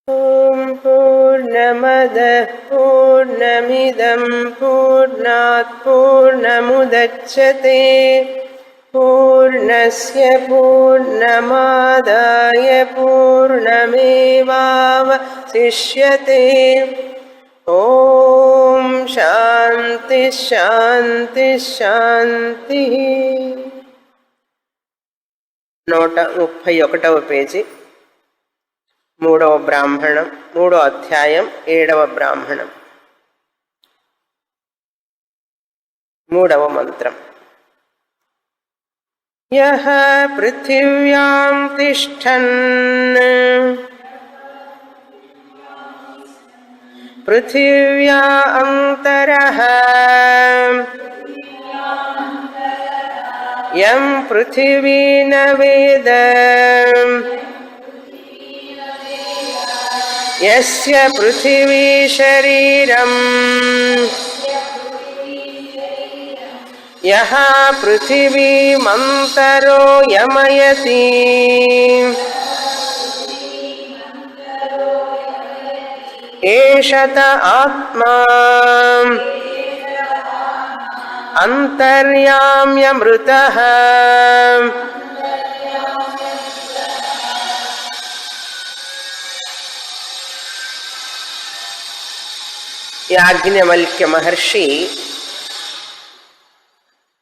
ఓం పూర్ణమదః పూర్ణమిదం పూర్ణాత్ పూర్ణముదచ్యతే పూర్ణస్య పూర్ణమాదాయ పూర్ణమేవావశిష్యతే. ఓం శాంతి శాంతి శాంతి. 131వ పేజీ, 3వ బ్రాహ్మణం, 3వ అధ్యాయం, 7వ బ్రాహ్మణం, 3వ మంత్రం. యః పృథివ్యాం తిష్టన్ పృథివ్యా అంతరః యం పృథివీ న వేద యస్య పృథివీ శరీరం యః పృథివీమంతరో యమయతి ఏషత ఆత్మా అంతర్యామ్యమృతః. యాజ్ఞవల్క్య మహర్షి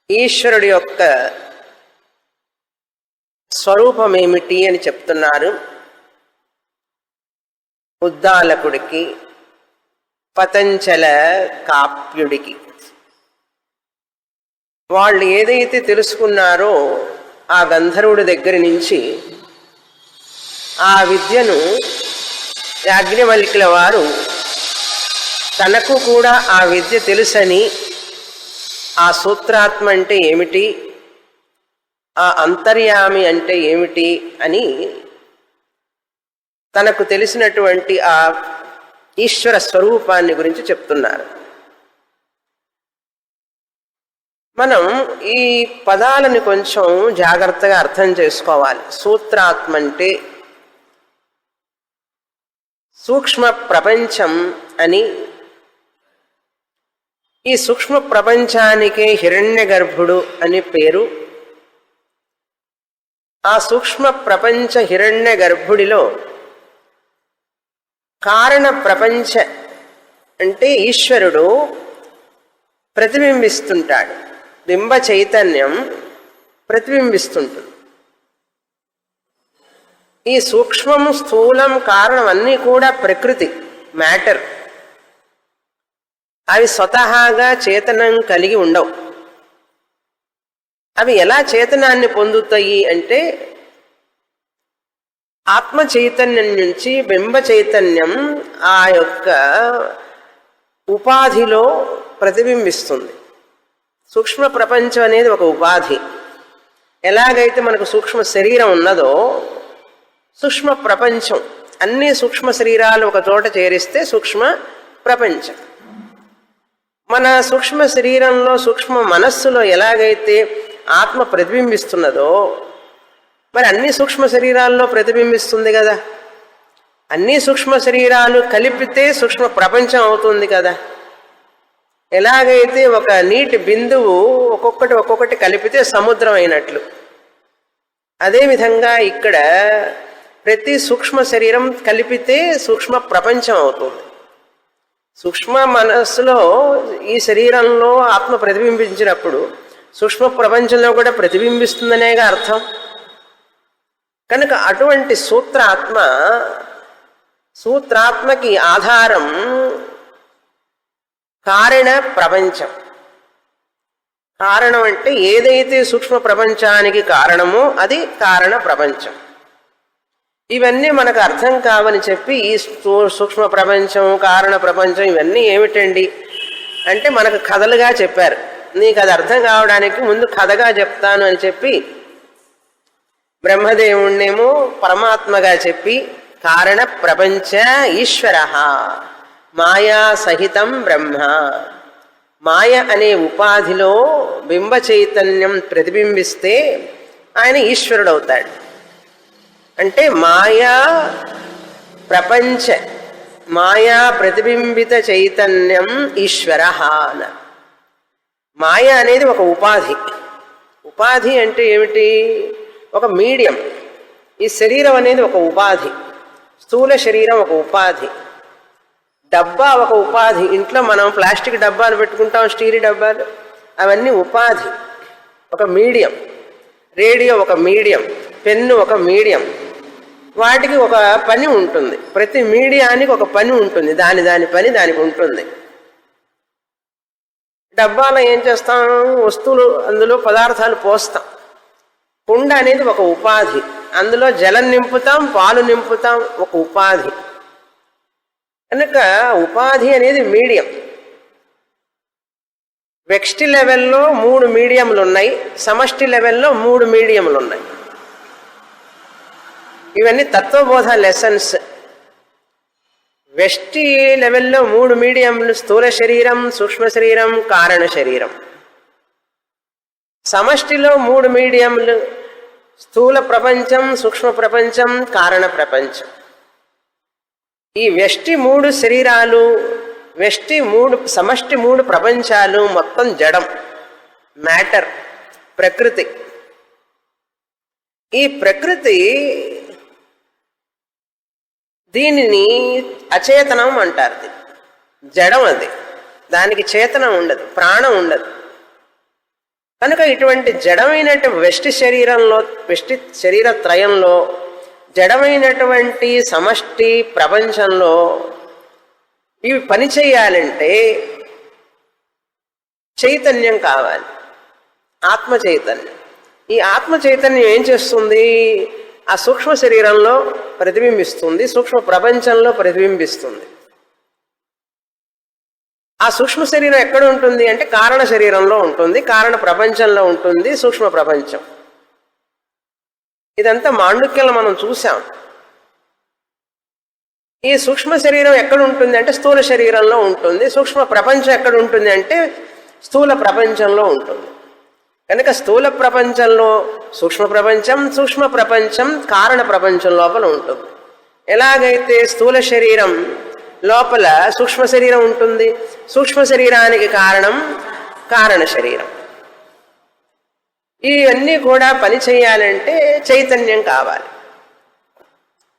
ఈశ్వరుడి యొక్క స్వరూపమేమిటి అని చెప్తున్నారు. ఉద్దాలకుడికి, పతంజల కాప్యుడికి. వాళ్ళు ఏదైతే తెలుసుకున్నారో ఆ గంధర్వుడి దగ్గర నుంచి ఆ విద్యను యాజ్ఞవల్క్యుల వారు తనకు కూడా ఆ విద్య తెలుసని, ఆ సూత్రాత్మ అంటే ఏమిటి, ఆ అంతర్యామి అంటే ఏమిటి అని తనకు తెలిసినటువంటి ఆ ఈశ్వర స్వరూపాన్ని గురించి చెప్తున్నారు. మనం ఈ పదాలను కొంచెం జాగ్రత్తగా అర్థం చేసుకోవాలి. సూత్రాత్మ అంటే సూక్ష్మ ప్రపంచం అని. ఈ సూక్ష్మ ప్రపంచానికే హిరణ్య గర్భుడు అని పేరు. ఆ సూక్ష్మ ప్రపంచ హిరణ్య గర్భుడిలో కారణ ప్రపంచ అంటే ఈశ్వరుడు ప్రతిబింబిస్తుంటాడు. బింబ చైతన్యం ప్రతిబింబిస్తుంటుంది. ఈ సూక్ష్మం, స్థూలం, కారణం అన్నీ కూడా ప్రకృతి, మ్యాటర్. అవి స్వతహాగా చేతనం కలిగి ఉండవు. అవి ఎలా చేతనాన్ని పొందుతాయి అంటే ఆత్మ చైతన్యం నుంచి బింబ చైతన్యం ఆ యొక్క ఉపాధిలో ప్రతిబింబిస్తుంది. సూక్ష్మ ప్రపంచం అనేది ఒక ఉపాధి. ఎలాగైతే మనకు సూక్ష్మ శరీరం ఉన్నదో సూక్ష్మ ప్రపంచం, అన్ని సూక్ష్మ శరీరాలు ఒక చోట చేరిస్తే సూక్ష్మ ప్రపంచం. మన సూక్ష్మ శరీరంలో, సూక్ష్మ మనస్సులో ఎలాగైతే ఆత్మ ప్రతిబింబిస్తున్నదో మరి అన్ని సూక్ష్మ శరీరాల్లో ప్రతిబింబిస్తుంది కదా. అన్ని సూక్ష్మ శరీరాలు కలిపితే సూక్ష్మ ప్రపంచం అవుతుంది కదా. ఎలాగైతే ఒక నీటి బిందువు ఒక్కొక్కటి కలిపితే సముద్రం అయినట్లు, అదేవిధంగా ఇక్కడ ప్రతి సూక్ష్మ శరీరం కలిపితే సూక్ష్మ ప్రపంచం అవుతుంది. సూక్ష్మ మనస్సులో ఈ శరీరంలో ఆత్మ ప్రతిబింబించినప్పుడు సూక్ష్మ ప్రపంచంలో కూడా ప్రతిబింబిస్తుందనేగా అర్థం. కనుక అటువంటి సూత్రాత్మకి ఆధారం కారణ ప్రపంచం. కారణం అంటే ఏదైతే సూక్ష్మ ప్రపంచానికి కారణమో అది కారణ ప్రపంచం. ఇవన్నీ మనకు అర్థం కావని చెప్పి ఈ సూక్ష్మ ప్రపంచం, కారణ ప్రపంచం ఇవన్నీ ఏమిటండి అంటే మనకు కథలుగా చెప్పారు. నీకు అది అర్థం కావడానికి ముందు కథగా చెప్తాను అని చెప్పి బ్రహ్మదేవుణ్ణేమో పరమాత్మగా చెప్పి కారణ ప్రపంచ ఈశ్వర మాయా సహితం బ్రహ్మ. మాయ అనే ఉపాధిలో బింబ చైతన్యం ప్రతిబింబిస్తే ఆయన ఈశ్వరుడు అవుతాడు. అంటే మాయా ప్రపంచ మాయా ప్రతిబింబిత చైతన్యం ఈశ్వర అన్నారు. మాయ అనేది ఒక ఉపాధి. ఉపాధి అంటే ఏమిటి? ఒక మీడియం. ఈ శరీరం అనేది ఒక ఉపాధి. స్థూల శరీరం ఒక ఉపాధి. డబ్బా ఒక ఉపాధి. ఇంట్లో మనం ప్లాస్టిక్ డబ్బాలు పెట్టుకుంటాం, స్టీల్ డబ్బాలు, అవన్నీ ఉపాధి, ఒక మీడియం. రేడియో ఒక మీడియం, పెన్ను ఒక మీడియం. వాటికి ఒక పని ఉంటుంది. ప్రతి మీడియానికి ఒక పని ఉంటుంది. దాని పని దానికి ఉంటుంది. డబ్బాలో ఏం చేస్తాం? వస్తువులు, అందులో పదార్థాలు పోస్తాం. కుండ అనేది ఒక ఉపాధి. అందులో జలం నింపుతాం, పాలు నింపుతాం, ఒక ఉపాధి. కనుక ఉపాధి అనేది మీడియం. వ్యక్తి లెవెల్లో 3 మీడియంలు ఉన్నాయి, సమష్టి లెవెల్లో 3 మీడియంలు ఉన్నాయి. ఇవన్నీ తత్వబోధ లెసన్స్. వ్యష్టి లెవెల్లో 3 మీడియంలు: స్థూల శరీరం, సూక్ష్మ శరీరం, కారణ శరీరం. సమష్టిలో 3 మీడియంలు: స్థూల ప్రపంచం, సూక్ష్మ ప్రపంచం, కారణ ప్రపంచం. ఈ వ్యష్టి 3 శరీరాలు, సమష్టి 3 ప్రపంచాలు మొత్తం జడం, మ్యాటర్, ప్రకృతి. ఈ ప్రకృతి, దీనిని అచేతనం అంటారు. జడం అది. దానికి చేతనం ఉండదు, ప్రాణం ఉండదు. కనుక ఇటువంటి జడమైనటువంటి వ్యష్టి శరీరంలో, వ్యష్టి శరీర త్రయంలో, జడమైనటువంటి సమష్టి ప్రపంచంలో ఇవి పని చేయాలంటే చైతన్యం కావాలి, ఆత్మ చైతన్యం. ఈ ఆత్మ చైతన్యం ఏం చేస్తుంది? ఆ సూక్ష్మ శరీరంలో ప్రతిబింబిస్తుంది, సూక్ష్మ ప్రపంచంలో ప్రతిబింబిస్తుంది. ఆ సూక్ష్మ శరీరం ఎక్కడ ఉంటుంది అంటే కారణ శరీరంలో ఉంటుంది, కారణ ప్రపంచంలో ఉంటుంది, సూక్ష్మ ప్రపంచం. ఇదంతా మాండుక్యంలో మనం చూసాం. ఈ సూక్ష్మ శరీరం ఎక్కడ ఉంటుంది అంటే స్థూల శరీరంలో ఉంటుంది, సూక్ష్మ ప్రపంచం ఎక్కడ ఉంటుంది అంటే స్థూల ప్రపంచంలో ఉంటుంది. కనుక స్థూల ప్రపంచంలో సూక్ష్మ ప్రపంచం, సూక్ష్మ ప్రపంచం కారణ ప్రపంచం లోపల ఉంటుంది. ఎలాగైతే స్థూల శరీరం లోపల సూక్ష్మ శరీరం ఉంటుంది, సూక్ష్మ శరీరానికి కారణం కారణ శరీరం. ఇవన్నీ కూడా పని చేయాలంటే చైతన్యం కావాలి.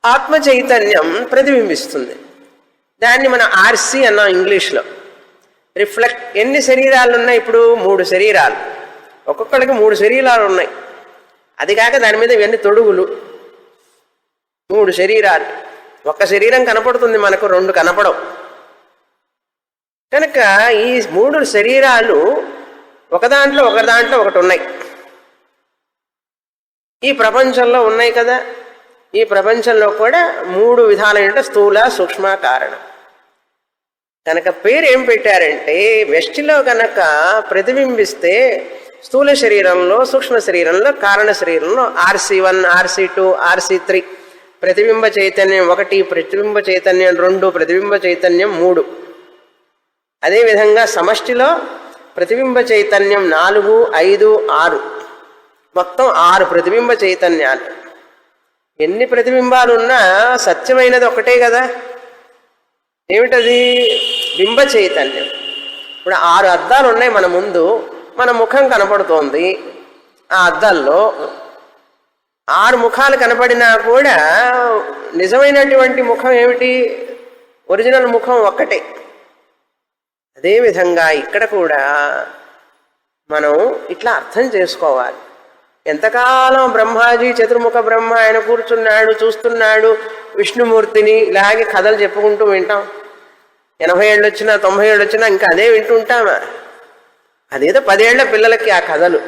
ఆత్మ చైతన్యం ప్రతిబింబిస్తుంది. దాన్ని మనం ఆర్సి అన్నాం ఇంగ్లీష్లో. రిఫ్లెక్ట్. ఎన్ని శరీరాలు ఉన్నాయి ఇప్పుడు? 3 శరీరాలు. ఒక్కొక్కడికి 3 శరీరాలు ఉన్నాయి. అది కాక దాని మీద ఇవన్నీ తొడుగులు. 3 శరీరాలు. ఒక్క శరీరం కనపడుతుంది మనకు, 2 కనపడవు. కనుక ఈ 3 శరీరాలు ఒకదాంట్లో ఒకటి ఉన్నాయి. ఈ ప్రపంచంలో ఉన్నాయి కదా. ఈ ప్రపంచంలో కూడా 3 విధాలైన స్థూల, సూక్ష్మ, కారణం. కనుక పేరు ఏం పెట్టారంటే, వ్యష్టిలో కనుక ప్రతిబింబిస్తే స్థూల శరీరంలో, సూక్ష్మ శరీరంలో, కారణ శరీరంలో RC1, RC2, RC3 ప్రతిబింబ చైతన్యం 1, ప్రతిబింబ చైతన్యం 2, ప్రతిబింబ చైతన్యం 3. అదేవిధంగా సమష్టిలో ప్రతిబింబ చైతన్యం 4, 5, 6, మొత్తం 6 ప్రతిబింబ చైతన్యాలు. ఎన్ని ప్రతిబింబాలు ఉన్నా సత్యమైనది ఒకటే కదా. ఏమిటది? బింబ చైతన్యం. ఇప్పుడు 6 అద్దాలు ఉన్నాయి మన ముందు, మన ముఖం కనపడుతోంది. ఆ అద్దాల్లో 6 ముఖాలు కనపడినా కూడా నిజమైనటువంటి ముఖం ఏమిటి? ఒరిజినల్ ముఖం ఒక్కటే. అదేవిధంగా ఇక్కడ కూడా మనం ఇట్లా అర్థం చేసుకోవాలి. ఎంతకాలం బ్రహ్మాజీ, చతుర్ముఖ బ్రహ్మ, ఆయన కూర్చున్నాడు, చూస్తున్నాడు విష్ణుమూర్తిని, ఇలాగే కథలు చెప్పుకుంటూ వింటాం. 80 ఏళ్ళు వచ్చినా 90 ఏళ్ళు వచ్చినా ఇంకా అదే వింటుంటామా? అదేదో 10 ఏళ్ల పిల్లలకి ఆ కథలు.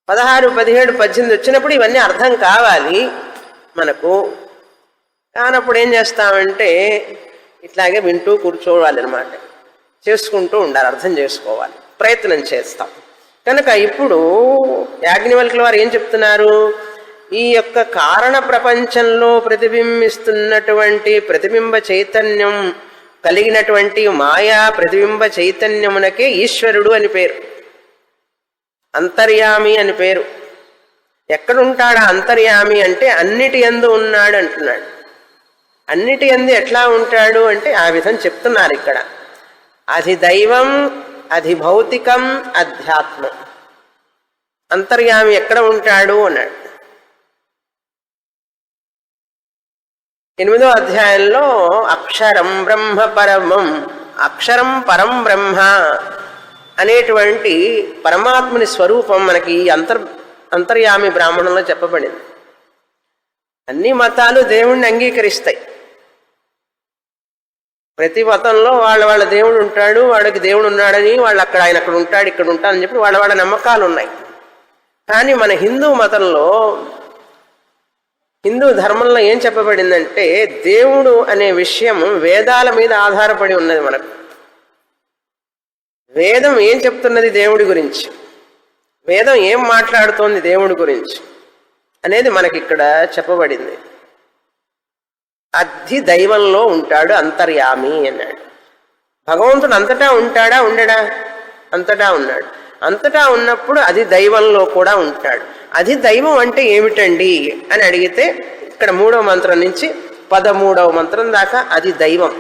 16, 17, 18 వచ్చినప్పుడు ఇవన్నీ అర్థం కావాలి మనకు. కానప్పుడు ఏం చేస్తామంటే ఇట్లాగే వింటూ కూర్చోవాలన్నమాట. చేసుకుంటూ ఉండాలి, అర్థం చేసుకోవాలి, ప్రయత్నం చేస్తాం. కనుక ఇప్పుడు యాజ్ఞవల్కుల వారు ఏం చెప్తున్నారు? ఈ యొక్క కారణ ప్రపంచంలో ప్రతిబింబిస్తున్నటువంటి ప్రతిబింబ చైతన్యం కలిగినటువంటి మాయా ప్రతిబింబ చైతన్యమునకే ఈశ్వరుడు అని పేరు, అంతర్యామి అని పేరు. ఎక్కడుంటాడా అంతర్యామి అంటే అన్నిటి యందు ఉన్నాడు అంటున్నాడు. అన్నిటి యందు ఎట్లా ఉంటాడు అంటే ఆ విధం చెప్తున్నారు ఇక్కడ. అధిదైవం, అధిభౌతికం, అధ్యాత్మం. అంతర్యామి ఎక్కడ ఉంటాడు అన్నాడు. 8వ అధ్యాయంలో అక్షరం బ్రహ్మ పరమం, అక్షరం పరం బ్రహ్మ అనేటువంటి పరమాత్మని స్వరూపం మనకి అంతర్యామి బ్రాహ్మణంలో చెప్పబడింది. అన్ని మతాలు దేవుణ్ణి అంగీకరిస్తాయి. ప్రతి మతంలో వాళ్ళ దేవుడు ఉంటాడు, వాడికి దేవుడు ఉన్నాడని, వాళ్ళు ఆయన అక్కడ ఉంటాడు, ఇక్కడ ఉంటాడని చెప్పి వాళ్ళ నమ్మకాలు ఉన్నాయి. కానీ మన హిందూ మతంలో, హిందూ ధర్మంలో ఏం చెప్పబడిందంటే దేవుడు అనే విషయం వేదాల మీద ఆధారపడి ఉన్నది. మనకు వేదం ఏం చెప్తున్నది దేవుడి గురించి, వేదం ఏం మాట్లాడుతోంది దేవుడి గురించి అనేది మనకి ఇక్కడ చెప్పబడింది. అద్ధి దైవంలో ఉంటాడు అంతర్యామి అన్నాడు. భగవంతుడు అంతటా ఉంటాడా, ఉండడా? అంతటా ఉన్నాడు. అంతటా ఉన్నప్పుడు అది దైవంలో కూడా ఉంటాడు. అది దైవం అంటే ఏమిటండి అని అడిగితే ఇక్కడ 3వ మంత్రం నుంచి 13వ మంత్రం దాకా అది దైవం.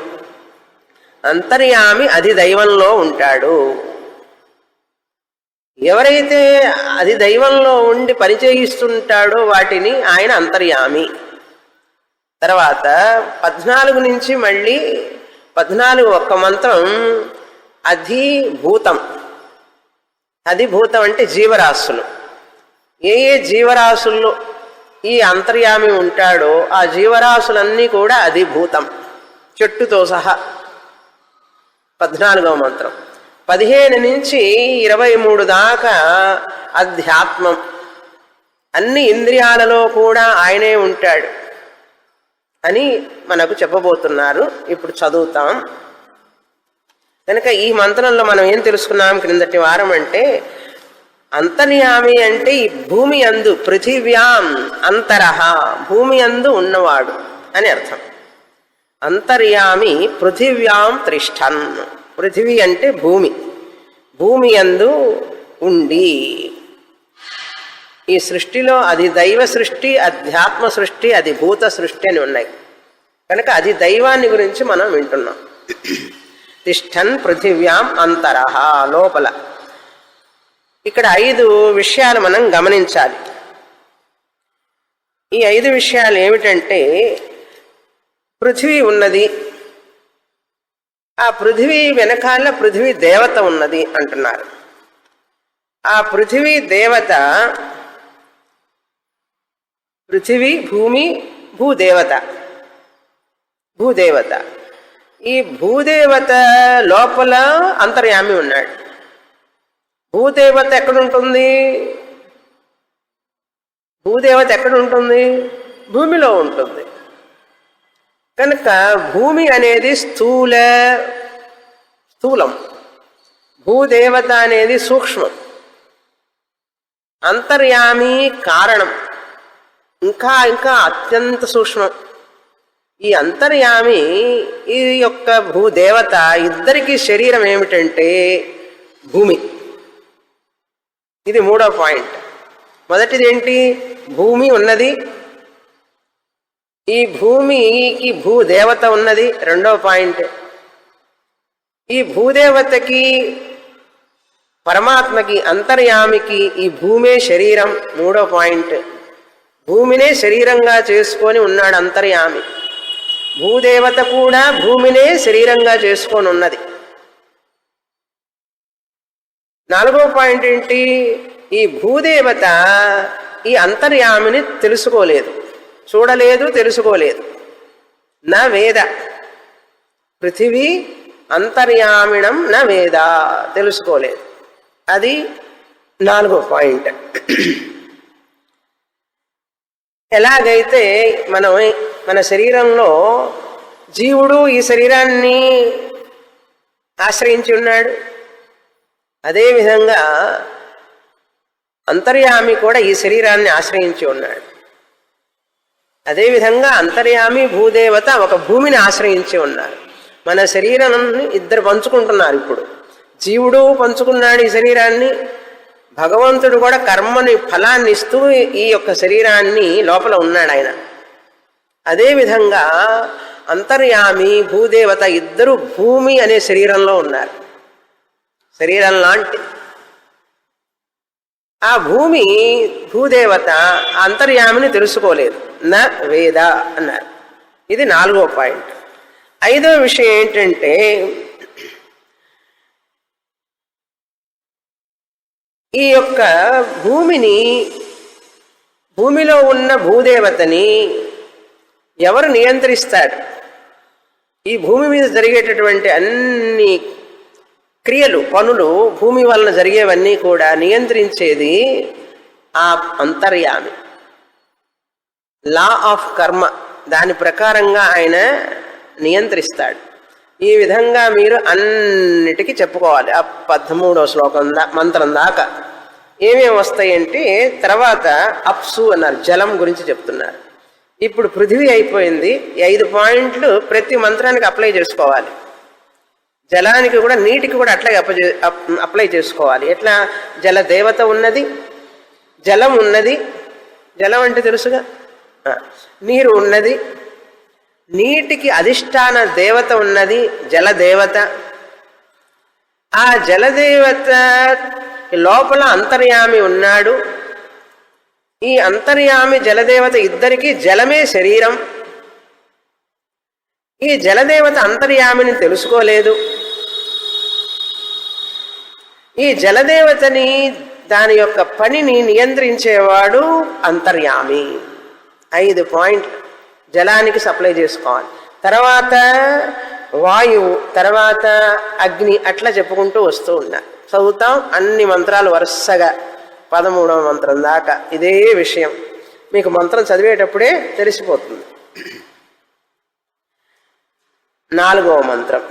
అంతర్యామి అది దైవంలో ఉంటాడు. ఎవరైతే అది దైవంలో ఉండి పరిచయిస్తుంటాడో వాటిని ఆయన అంతర్యామి. తర్వాత 14 నుంచి మళ్ళీ 14 ఒక్క మంత్రం అధిభూతం. అధిభూతం అంటే జీవరాశులు. ఏ జీవరాశుల్లో ఈ అంతర్యామి ఉంటాడో ఆ జీవరాశులన్నీ కూడా అధిభూతం, చెట్టుతో సహా. 14వ మంత్రం. 15 నుంచి 23 దాకా అధ్యాత్మం. అన్ని ఇంద్రియాలలో కూడా ఆయనే ఉంటాడు అని మనకు చెప్పబోతున్నారు. ఇప్పుడు చదువుతాం. కనుక ఈ మంత్రంలో మనం ఏం తెలుసుకున్నాం క్రిందటి వారం అంటే, అంతర్యామి అంటే ఈ భూమి యందు, పృథివ్యాం అంతరహ, భూమి యందు ఉన్నవాడు అని అర్థం. అంతర్యామి పృథివ్యాం తిష్టన్. పృథివీ అంటే భూమి, భూమి యందు ఉండి. ఈ సృష్టిలో అది దైవ సృష్టి, అధ్యాత్మ సృష్టి, అది భూత సృష్టి అని ఉన్నాయి. కనుక అది దైవాన్ని గురించి మనం వింటున్నాం. తిష్టన్ పృథివ్యాం అంతరహ, లోపల. ఇక్కడ 5 విషయాలు మనం గమనించాలి. ఈ 5 విషయాలు ఏమిటంటే, పృథివీ ఉన్నది, ఆ పృథివీ వెనకాల పృథివీ దేవత ఉన్నది అంటున్నారు. ఆ పృథివీ దేవత, పృథివీ భూమి భూదేవత, భూదేవత. ఈ భూదేవత లోపల అంతర్యామి ఉన్నాడు. భూదేవత ఎక్కడుంటుంది? భూదేవత ఎక్కడుంటుంది? భూమిలో ఉంటుంది. కనుక భూమి అనేది స్థూలం, భూదేవత అనేది సూక్ష్మం, అంతర్యామి కారణం, ఇంకా అత్యంత సూక్ష్మం. ఈ అంతర్యామి, ఈ యొక్క భూదేవత ఇద్దరికి శరీరం ఏమిటంటే భూమి. ఇది 3వ పాయింట్. మొదటిది ఏంటి? భూమి ఉన్నది, ఈ భూమికి భూదేవత ఉన్నది. 2వ పాయింట్. ఈ భూదేవతకి, పరమాత్మకి, అంతర్యామికి ఈ భూమే శరీరం. 3వ పాయింట్. భూమినే శరీరంగా చేసుకొని ఉన్నాడు అంతర్యామి. భూదేవత కూడా భూమినే శరీరంగా చేసుకొని ఉన్నది. 4వ పాయింట్ ఏంటి? ఈ భూదేవత ఈ అంతర్యామిని తెలుసుకోలేదు, చూడలేదు, తెలుసుకోలేదు. నా వేద పృథివీ అంతర్యామిణం నా వేద, తెలుసుకోలేదు. అది 4వ పాయింట్. ఎలాగైతే మన శరీరంలో జీవుడు ఈ శరీరాన్ని ఆశ్రయించి ఉన్నాడు, అదేవిధంగా అంతర్యామి కూడా ఈ శరీరాన్ని ఆశ్రయించి ఉన్నాడు. అదేవిధంగా అంతర్యామి భూదేవత ఒక భూమిని ఆశ్రయించి ఉన్నారు. మన శరీరాన్ని ఇద్దరు పంచుకుంటున్నారు. ఇప్పుడు జీవుడు పంచుకున్నాడు ఈ శరీరాన్ని, భగవంతుడు కూడా కర్మని ఫలాన్ని ఇస్తూ ఈ యొక్క శరీరాన్ని లోపల ఉన్నాడు ఆయన. అదేవిధంగా అంతర్యామి భూదేవత ఇద్దరు భూమి అనే శరీరంలో ఉన్నారు. శరీరం లాంటి ఆ భూమి భూదేవత అంతర్యామిని తెలుసుకోలేదు. నా వేద అన్నారు. ఇది 4వ పాయింట్. 5వ విషయం ఏంటంటే ఈ యొక్క భూమిలో ఉన్న భూదేవతని ఎవరు నియంత్రిస్తారు? ఈ భూమి మీద జరిగేటటువంటి అన్ని క్రియలు, పనులు, భూమి వలన జరిగేవన్నీ కూడా నియంత్రించేది ఆ అంతర్యామి. లా ఆఫ్ కర్మ, దాని ప్రకారంగా ఆయన నియంత్రిస్తాడు. ఈ విధంగా మీరు అన్నిటికీ చెప్పుకోవాలి. ఆ 13వ శ్లోకం మంత్రం దాకా ఏమేమి వస్తాయంటే తర్వాత అప్సు అన్నారు, జలం గురించి చెప్తున్నారు. ఇప్పుడు పృథివీ అయిపోయింది. ఈ 5 పాయింట్లు ప్రతి మంత్రానికి అప్లై చేసుకోవాలి. జలానికి కూడా, నీటికి కూడా అట్లాగే అప్లై చేసుకోవాలి. ఎట్లా? జల దేవత ఉన్నది, జలం ఉన్నది. జలం అంటే తెలుసుగా, నీరు ఉన్నది. నీటికి అధిష్టాన దేవత ఉన్నది, జలదేవత. ఆ జలదేవత లోపల అంతర్యామి ఉన్నాడు. ఈ అంతర్యామి జలదేవత ఇద్దరికి జలమే శరీరం. ఈ జలదేవత అంతర్యామిని తెలుసుకోలేదు. ఈ జలదేవతని, దాని యొక్క పనిని నియంత్రించేవాడు అంతర్యామి. 5 పాయింట్లు జలానికి సప్లై చేసుకోవాలి. తర్వాత వాయువు, తర్వాత అగ్ని, అట్లా చెప్పుకుంటూ వస్తూ ఉన్నారు. చదువుతాం అన్ని మంత్రాలు వరుసగా 13వ మంత్రం దాకా ఇదే విషయం. మీకు మంత్రం చదివేటప్పుడే తెలిసిపోతుంది. 4వ మంత్రం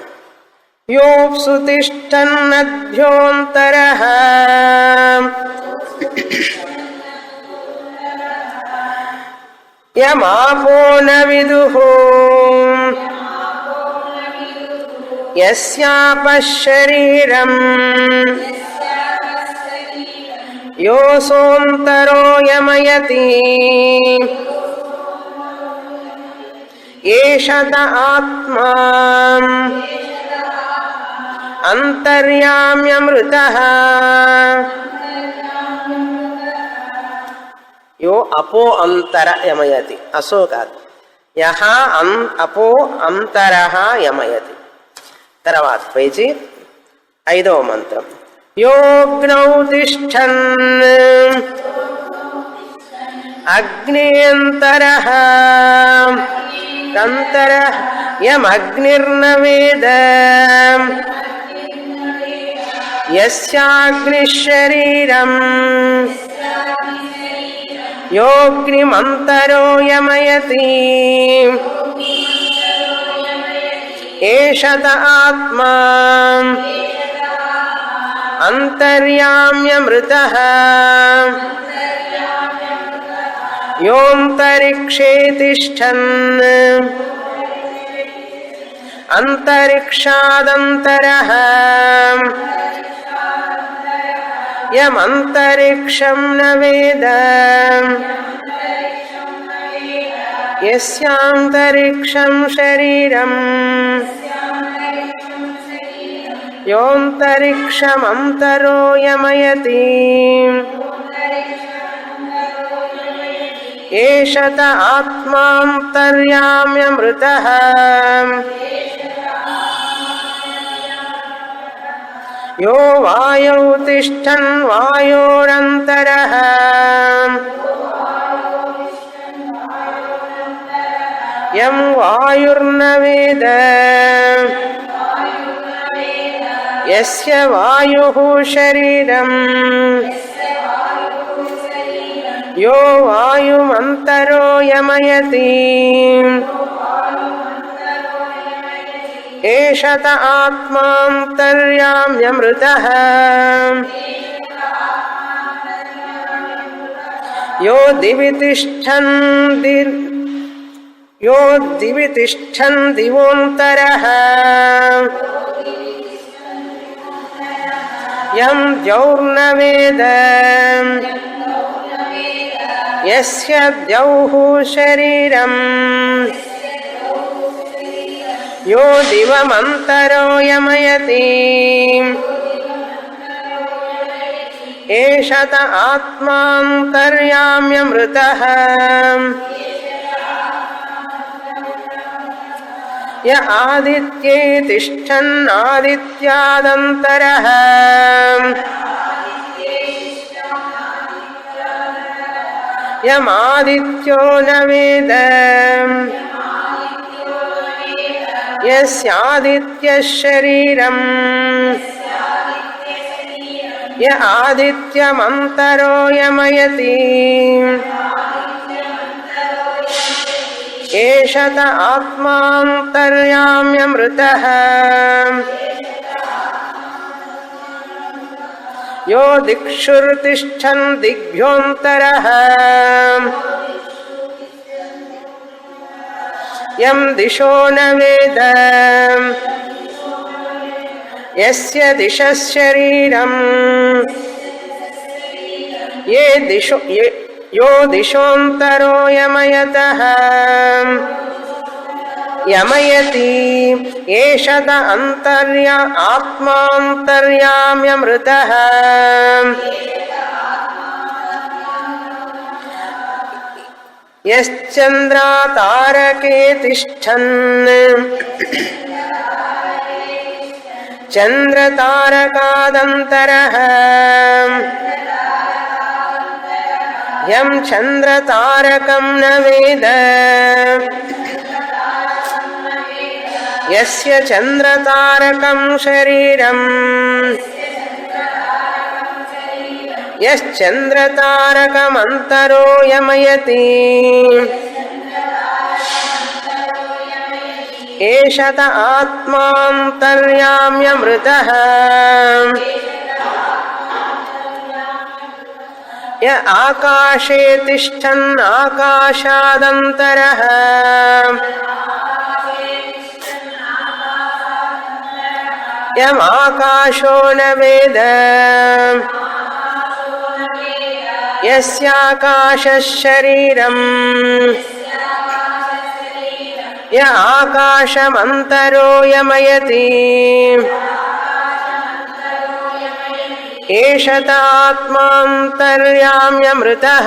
యోప్సు తిష్టన్నభ్యోంతరః యమాపో న విదుః యస్యాపశరీరం యోసోంతరో యమయతి ఏషత ఆత్మా అంతర్యామ్యమృతః యో అపో అంతర యమయతి. అసో కాదు, యహ అపో అంతరః యమయతి. తర్వాత పేజీ 5వ మంత్రం యోగ్నౌ తిష్టన్ అగ్నేయంతరః తంతరః యమగ్నిర్న వేద యస్యాగ్నిశరీరం యోగ్నిమంతరో యమయతి ఏషత ఆత్మా అంతర్యామ్యమృతః యోంతరిక్షే తిష్టన్ అంతరిక్షాదంతరః యమంతరిక్షం న వేద యస్యాంతరిక్షం శరీరం యోంతరిక్షమంతరో యమయతి ఏషత ఆత్మాంతర్యామ్యమృతః యో వాయౌ తిష్టన్ వాయోరంతరః యం వాయుర్న వేద యస్య వాయుః శరీరం యో వాయుమంతరో యమయతి ఏషత ఆత్మాంతర్యామ్యమృతః యో దివి తిష్టన్ దివోంతరః యం ద్యౌర్న వేద యస్య ద్యౌః శరీరం యో దివమంతరో యమయతి ఏషత ఆత్మాంతర్యామ్యమృతః య ఆదిత్యే తిష్టన్నాదిత్యాదంతరః యమాదిత్యో న వేద యస్యాదిత్యః శరీరం య ఆదిత్యమంతరో యమయతి ఏషత ఆత్మాంతర్యామ్యమృతః యో దిక్షుర్తిష్టన్ దిగ్భ్యోంతరః యం దిశో న వేద యస్య దిశః శరీరం యో దిశోంతరో యమయతః యమయతి ఏషత ఆత్మాంతర్యామ్యమృతః యశ్చంద్రాతారకే తిష్టన్ చంద్రతారకాదంతరః యం చంద్రతారకం న వేద యస్య చంద్రతారకం శరీరం యశ్చంద్రతారకమంతరో యమయతి ఏషత ఆత్మాంతర్యామ్యమృతః య ఆకాశే తిష్టన్ ఆకాశాదంతరః యమాకాశో న వేద యస్యాకాశః శరీరం య ఆకాశమంతరో యమయతి ఏషత ఆత్మాంతర్యామ్యమృతః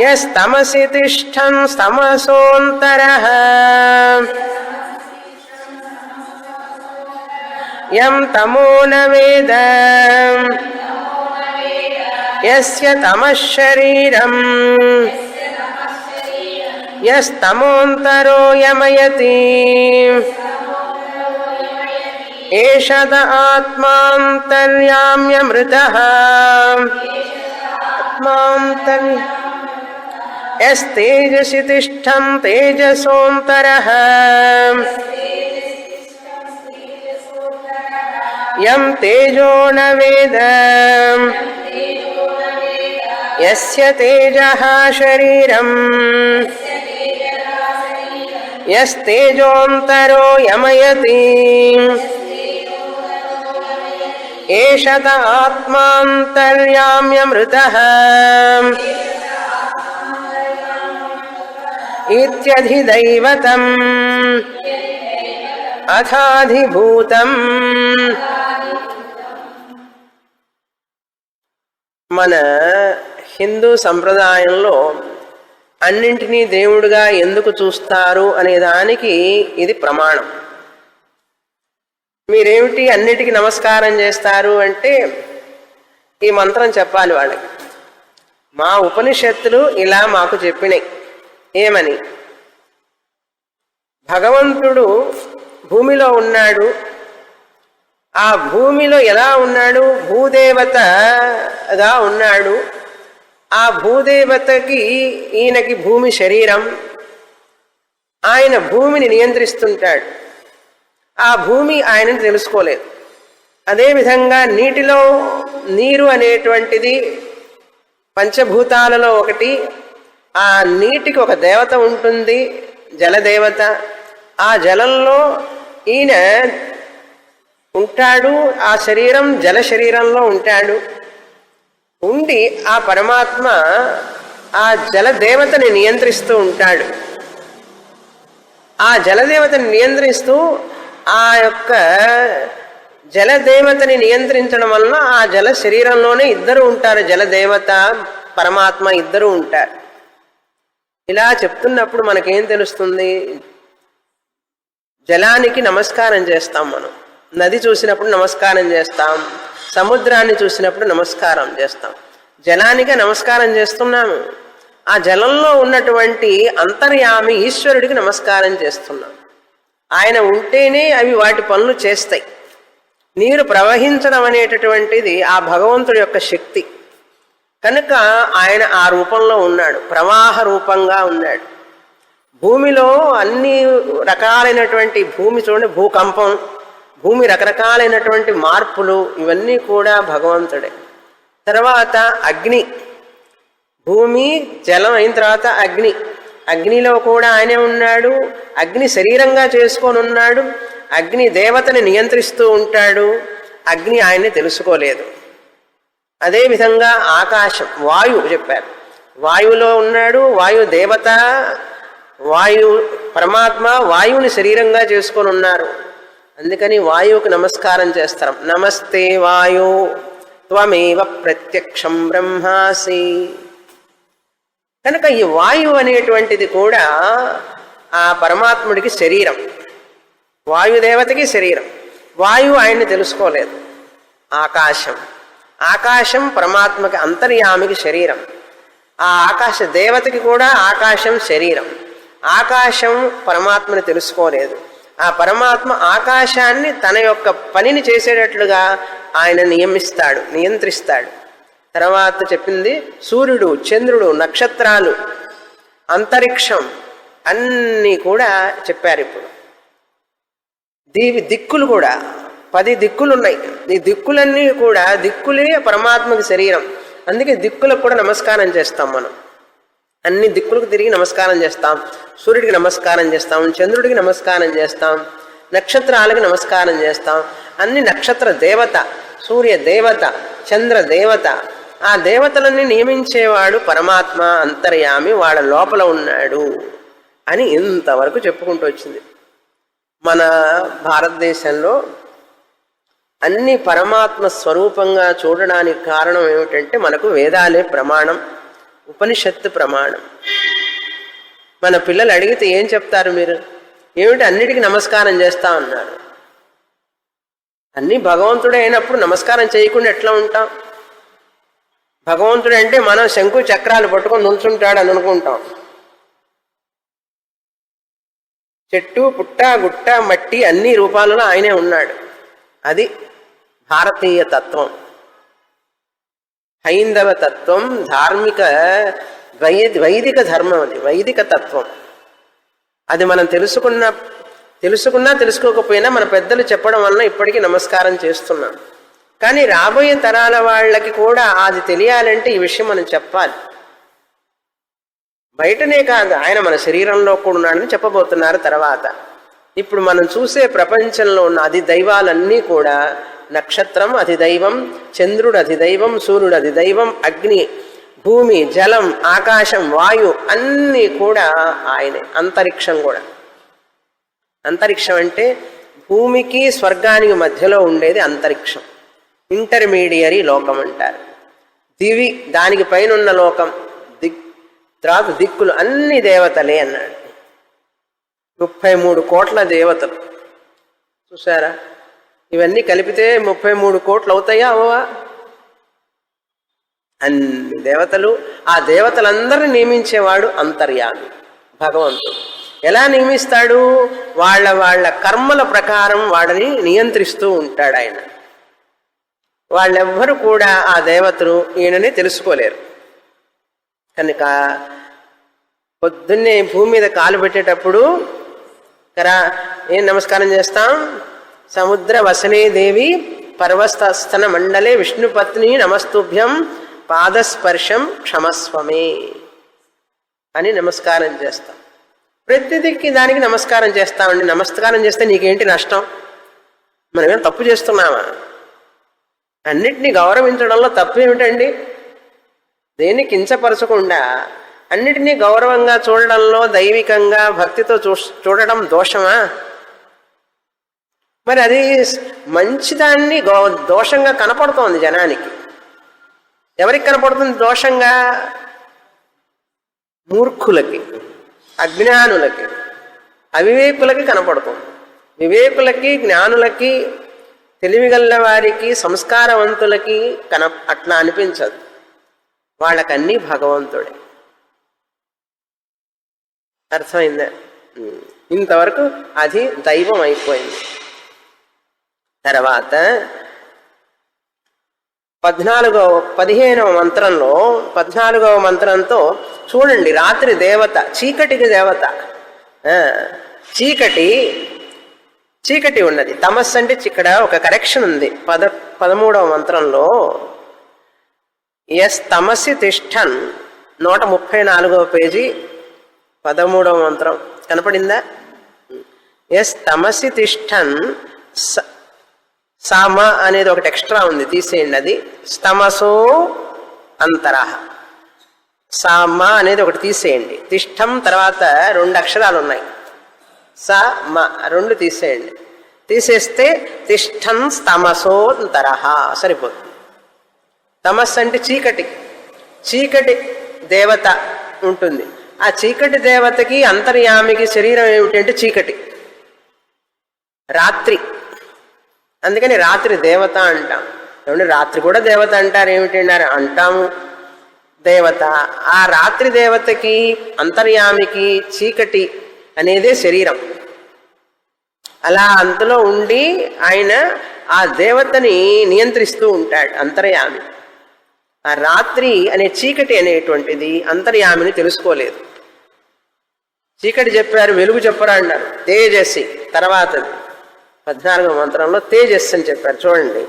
యస్తమసి తిష్టన్ తమసోంతరః యం తమో న వేద యస్య తమః శరీరం యస్తమోంతరో యమయతి ఏషత ఆత్మాంతర్యామ్యమృతః యస్తేజసి తిష్టం తేజసోంతరః యం తేజో న వేద యస్య తేజః శరీరం యస్తేజోంతరో యమయతి ఏషత ఆత్మాంతర్యామ్యమృతః ఇత్యధిదైవతం అథాధిభూతం. మన హిందూ సంప్రదాయంలో అన్నింటినీ దేవుడిగా ఎందుకు చూస్తారు అనే దానికి ఇది ప్రమాణం. మీరేమిటి అన్నిటికీ నమస్కారం చేస్తారు అంటే ఈ మంత్రం చెప్పాలి వాళ్ళకి. మా ఉపనిషత్తులు ఇలా మాకు చెప్పినాయి. ఏమని? భగవంతుడు భూమిలో ఉన్నాడు. ఆ భూమిలో ఎలా ఉన్నాడు? భూదేవతగా ఉన్నాడు. ఆ భూదేవతకి ఈయనకి భూమి శరీరం. ఆయన భూమిని నియంత్రిస్తుంటాడు. ఆ భూమి ఆయనని తెలుసుకోలేదు. అదేవిధంగా నీటిలో నీరు అనేటువంటిది పంచభూతాలలో ఒకటి. ఆ నీటికి ఒక దేవత ఉంటుంది, జలదేవత. ఆ జలంలో ఈయన ఉంటాడు. ఆ శరీరం జల శరీరంలో ఉంటాడు. ఉండి ఆ పరమాత్మ ఆ జలదేవతని నియంత్రిస్తూ ఉంటాడు. ఆ జలదేవతని నియంత్రిస్తూ ఆ యొక్క జలదేవతని నియంత్రించడం వలన ఆ జల శరీరంలోనే ఇద్దరు ఉంటారు. జలదేవత పరమాత్మ ఇద్దరు ఉంటారు. ఇలా చెప్తున్నప్పుడు మనకేం తెలుస్తుంది? జలానికి నమస్కారం చేస్తాం మనం. నది చూసినప్పుడు నమస్కారం చేస్తాం, సముద్రాన్ని చూసినప్పుడు నమస్కారం చేస్తాం. జలానికే నమస్కారం చేస్తున్నాము. ఆ జలంలో ఉన్నటువంటి అంతర్యామి ఈశ్వరుడికి నమస్కారం చేస్తున్నాం. ఆయన ఉంటేనే అవి వాటి పనులు చేస్తాయి. నీరు ప్రవహించడం అనేటటువంటిది ఆ భగవంతుడి యొక్క శక్తి కనుక ఆయన ఆ రూపంలో ఉన్నాడు, ప్రవాహ రూపంగా ఉన్నాడు. భూమిలో అన్ని రకాలైనటువంటి భూమి చూడండి, భూకంపం, భూమి రకరకాలైనటువంటి మార్పులు ఇవన్నీ కూడా భగవంతుడే. తర్వాత అగ్ని, భూమి జలం అయిన తర్వాత అగ్ని, అగ్నిలో కూడా ఆయనే ఉన్నాడు. అగ్ని శరీరంగా చేసుకొని ఉన్నాడు. అగ్ని దేవతని నియంత్రిస్తూ ఉంటాడు. అగ్ని ఆయన్ని తెలుసుకోలేదు. అదేవిధంగా ఆకాశం, వాయువు చెప్పారు, వాయువులో ఉన్నాడు. వాయు దేవత, వాయు పరమాత్మ వాయువుని శరీరంగా చేసుకొని ఉన్నారు. అందుకని వాయువుకు నమస్కారం చేస్తాం. నమస్తే వాయు త్వమేవ ప్రత్యక్షం బ్రహ్మాసి. కనుక ఈ వాయువు అనేటువంటిది కూడా ఆ పరమాత్ముడికి శరీరం, వాయుదేవతకి శరీరం. వాయువు ఆయన్ని తెలుసుకోలేదు. ఆకాశం, ఆకాశం పరమాత్మకి అంతర్యామికి శరీరం. ఆ ఆకాశ దేవతకి కూడా ఆకాశం శరీరం. ఆకాశం పరమాత్మని తెలుసుకోలేదు. ఆ పరమాత్మ ఆకాశాన్ని తన యొక్క పనిని చేసేటట్లుగా ఆయన నియమిస్తాడు, నియంత్రిస్తాడు. తర్వాత చెప్పింది సూర్యుడు, చంద్రుడు, నక్షత్రాలు, అంతరిక్షం అన్నీ కూడా చెప్పారు. ఇప్పుడు దిక్కులు కూడా 10 దిక్కులు ఉన్నాయి. ఈ దిక్కులన్నీ కూడా దిక్కులే పరమాత్మకి శరీరం. అందుకే దిక్కులకు కూడా నమస్కారం చేస్తాం మనం. అన్ని దిక్కులకు తిరిగి నమస్కారం చేస్తాం. సూర్యుడికి నమస్కారం చేస్తాం, చంద్రుడికి నమస్కారం చేస్తాం, నక్షత్రాలకి నమస్కారం చేస్తాం. అన్ని నక్షత్ర దేవత, సూర్య దేవత, చంద్ర దేవత. ఆ దేవతలన్నీ నియమించేవాడు పరమాత్మ అంతర్యామి, వాళ్ళ లోపల ఉన్నాడు అని ఇంతవరకు చెప్పుకుంటూ వచ్చింది. మన భారతదేశంలో అన్ని పరమాత్మ స్వరూపంగా చూడడానికి కారణం ఏమిటంటే మనకు వేదాలే ప్రమాణం, ఉపనిషత్తు ప్రమాణం. మన పిల్లలు అడిగితే ఏం చెప్తారు మీరు? ఏమిటి అన్నిటికీ నమస్కారం చేస్తా ఉన్నారు. అన్నీ భగవంతుడే అయినప్పుడు నమస్కారం చేయకుండా ఎట్లా ఉంటాం? భగవంతుడు అంటే మనం శంకు చక్రాలు పట్టుకొని నిల్చుంటాడు అని అనుకుంటాం. చెట్టు, పుట్ట, గుట్ట, మట్టి అన్ని రూపాలలో ఆయనే ఉన్నాడు. అది భారతీయ తత్వం, హైందవ తత్వం, ధార్మిక వైదిక ధర్మం. అది వైదిక తత్వం. అది మనం తెలుసుకున్నా తెలుసుకోకపోయినా మన పెద్దలు చెప్పడం వలన ఇప్పటికీ నమస్కారం చేస్తున్నాం. కానీ రాబోయే తరాల వాళ్ళకి కూడా అది తెలియాలంటే ఈ విషయం మనం చెప్పాలి. బయటనే కాదు, ఆయన మన శరీరంలో కూడా ఉన్నాడని చెప్పబోతున్నారు తర్వాత. ఇప్పుడు మనం చూసే ప్రపంచంలో ఉన్న అధిదైవాలన్నీ కూడా నక్షత్రం అధిదైవం, చంద్రుడు అధిదైవం, సూర్యుడు అధిదైవం, అగ్ని, భూమి, జలం, ఆకాశం, వాయు అన్నీ కూడా ఆయనే. అంతరిక్షం కూడా. అంతరిక్షం అంటే భూమికి స్వర్గానికి మధ్యలో ఉండేది అంతరిక్షం. ఇంటర్మీడియరీ లోకం అంటారు. దివి, దానికి పైన ఉన్న లోకం, తర్వాత దిక్కులు అన్ని దేవతలే అన్నాడు. 33 కోట్ల దేవతలు చూసారా? ఇవన్నీ కలిపితే 33 కోట్లు అవుతాయా? అవవా? అన్ని దేవతలు. ఆ దేవతలందరినీ నియమించేవాడు అంతర్యామి భగవంతుడు. ఎలా నియమిస్తాడు? వాళ్ళ కర్మల ప్రకారం వాడిని నియంత్రిస్తూ ఉంటాడు ఆయన. వాళ్ళెవ్వరూ కూడా ఆ దేవతలు ఈయనని తెలుసుకోలేరు. కనుక పొద్దున్నే భూమి మీద కాలు పెట్టేటప్పుడు ఏం నమస్కారం చేస్తాం? సముద్ర వసనే దేవి పర్వతస్థన మండలే విష్ణుపత్ని నమస్తుభ్యం పాదస్పర్శం క్షమస్వమే అని నమస్కారం చేస్తాం. ప్రతిదికి దానికి నమస్కారం చేస్తామండి. నమస్కారం చేస్తే నీకేంటి నష్టం? మనమేం తప్పు చేస్తున్నామా? అన్నిటినీ గౌరవించడంలో తప్పు ఏమిటండి? దేన్ని కించపరచకుండా అన్నిటినీ గౌరవంగా చూడడంలో దైవికంగా భక్తితో చూడడం దోషమా? మరి అది మంచిదాన్ని దోషంగా కనపడుతోంది జనానికి. ఎవరికి కనపడుతుంది దోషంగా? మూర్ఖులకి, అజ్ఞానులకి, అవివేకులకి కనపడుతుంది. వివేకులకి, జ్ఞానులకి, తెలివిగల్ల వారికి, సంస్కారవంతులకి అట్లా అనిపించదు. వాళ్ళకన్నీ భగవంతుడే. అర్థమైందా? ఇంతవరకు అది దైవం అయిపోయింది. తర్వాత 15వ మంత్రంలో 14వ మంత్రంతో చూడండి, రాత్రి దేవత, చీకటికి దేవత. చీకటి ఉన్నది. తమస్సు అంటే ఇక్కడ ఒక కరెక్షన్ ఉంది. 13వ మంత్రంలో ఎస్ తమస్సి తిష్టన్ 134వ పేజీ 13వ మంత్రం కనపడిందా? ఎస్ తమస్సి తిష్టన్ సామ అనేది ఒకటి ఎక్స్ట్రా ఉంది, తీసేయండి. అది స్తమసో అంతరః. సామ అనేది ఒకటి తీసేయండి. తిష్టం తర్వాత 2 అక్షరాలు ఉన్నాయి, స మ, 2 తీసేయండి. తీసేస్తే తిష్టం స్తమసో అంతరః సరిపోతుంది. తమస్సు అంటే చీకటి దేవత ఉంటుంది. ఆ చీకటి దేవతకి అంతర్యామికి శరీరం ఏమిటంటే చీకటి, రాత్రి. అందుకని రాత్రి దేవత అంటాం. ఏమంటే రాత్రి కూడా దేవత అంటారు ఏమిటంటారు? అంటాము దేవత. ఆ రాత్రి దేవతకి అంతర్యామికి చీకటి అనేదే శరీరం. అలా అంతలో ఉండి ఆయన ఆ దేవతని నియంత్రిస్తూ ఉంటాడు అంతర్యామి. ఆ రాత్రి అనే చీకటి అనేటువంటిది అంతర్యామిని తెలుసుకోలేదు. చీకటి చెప్పారు, వెలుగు చెప్పరా అన్నారు. తేజస్సి తర్వాతది 14వ మంత్రంలో తేజస్సు అని చెప్పారు. చూడండి,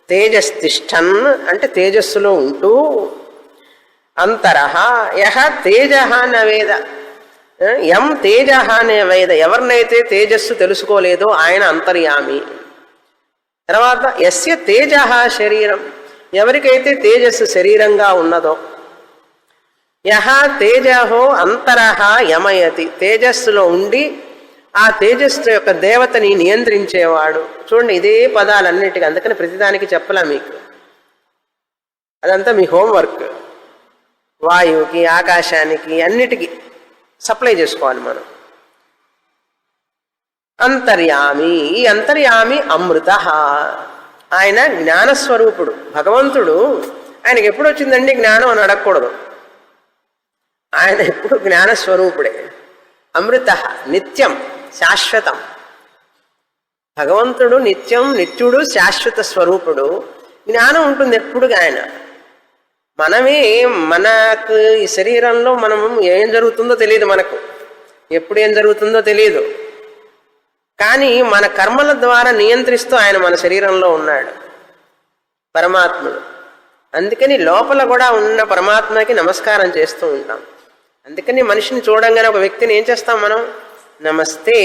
తేజస్ తిష్టన్ అంటే తేజస్సులో ఉంటూ, అంతరః యః తేజః న వేద, యం తేజః న వేద, ఎవరినైతే తేజస్సు తెలుసుకోలేదో ఆయన అంతర్యామి. తర్వాత యస్య తేజః శరీరం, ఎవరికైతే తేజస్సు శరీరంగా ఉన్నదో, యః తేజహో అంతరః యమయతి, తేజస్సులో ఉండి ఆ తేజస్సు యొక్క దేవతని నియంత్రించేవాడు. చూడండి, ఇదే పదాలన్నిటికీ. అందుకని ప్రతిదానికి చెప్పలా మీకు, అదంతా మీ హోంవర్క్. వాయువుకి, ఆకాశానికి, అన్నిటికీ సప్లై చేసుకోవాలి మనం. అంతర్యామి, ఈ అంతర్యామి అమృత, ఆయన జ్ఞానస్వరూపుడు. భగవంతుడు ఆయనకి ఎప్పుడు వచ్చిందండి జ్ఞానం అని అడగకూడదు. ఆయన ఎప్పుడు జ్ఞానస్వరూపుడే. అమృత నిత్యం శాశ్వతం. భగవంతుడు నిత్యం, నిత్యుడు, శాశ్వత స్వరూపుడు. జ్ఞానం ఉంటుంది ఎప్పుడు. ఆయన మనకు ఈ శరీరంలో మనం ఏం జరుగుతుందో తెలియదు, మనకు ఎప్పుడు ఏం జరుగుతుందో తెలియదు. కానీ మన కర్మల ద్వారా నియంత్రిస్తూ ఆయన మన శరీరంలో ఉన్నాడు పరమాత్ముడు. అందుకని లోపల కూడా ఉన్న పరమాత్మకి నమస్కారం చేస్తూ ఉంటాం. అందుకని మనిషిని చూడంగానే ఒక వ్యక్తిని ఏం చేస్తాం మనం? నమస్తే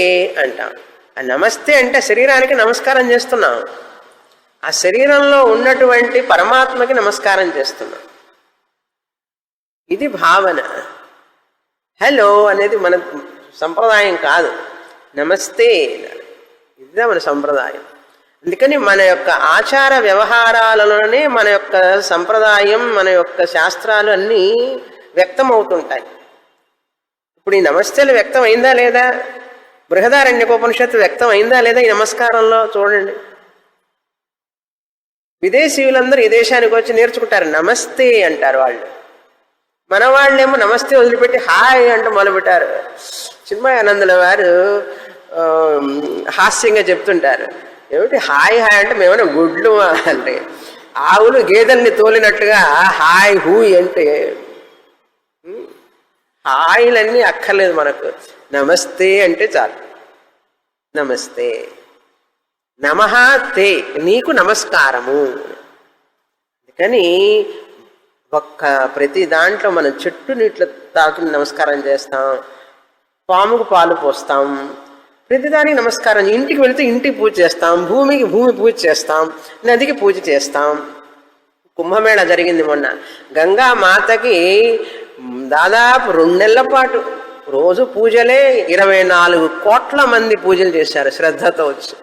అంటాం. ఆ నమస్తే అంటే శరీరానికి నమస్కారం చేస్తున్నాం, ఆ శరీరంలో ఉన్నటువంటి పరమాత్మకి నమస్కారం చేస్తున్నాం. ఇది భావన. హలో అనేది మన సంప్రదాయం కాదు, నమస్తే ఇదే మన సంప్రదాయం. అందుకని మన యొక్క ఆచార వ్యవహారాలలోనే మన యొక్క సంప్రదాయం, మన యొక్క శాస్త్రాలు అన్నీ వ్యక్తమవుతుంటాయి. ఇప్పుడు ఈ నమస్తేలు వ్యక్తం అయిందా లేదా? బృహదారణ్యకోపనిషత్తు వ్యక్తం అయిందా లేదా ఈ నమస్కారంలో? చూడండి, విదేశీయులందరూ ఈ దేశానికి వచ్చి నేర్చుకుంటారు, నమస్తే అంటారు వాళ్ళు. మన వాళ్ళేమో నమస్తే వదిలిపెట్టి హాయ్ అంటూ మొదలుపెట్టారు. చిన్మయానందుల వారు హాస్యంగా చెప్తుంటారు, ఏమిటి హాయ్ హాయ్ అంటే మేమైనా గుడ్లు అంటే, ఆవులు గేదెల్ని తోలినట్టుగా హాయ్ హూయ్ అంటే హాయిలన్నీ అక్కర్లేదు మనకు. నమస్తే అంటే చాలు. నమస్తే, నమః తే, నీకు నమస్కారము. కానీ ప్రతి దాంట్లో మనం చెట్టుని ఇట్లా తాకి నమస్కారం చేస్తాం, పాముకు పాలు పోస్తాం, ప్రతిదానికి నమస్కారం. ఇంటికి వెళితే ఇంటికి పూజ చేస్తాం, భూమికి భూమి పూజ చేస్తాం, నదికి పూజ చేస్తాం, కుంభమేళ జరిగింది మొన్న. గంగా మాతకి దాదాపు 2 నెలల పాటు రోజు పూజలే. 24 కోట్ల మంది పూజలు చేశారు శ్రద్ధతో వచ్చి.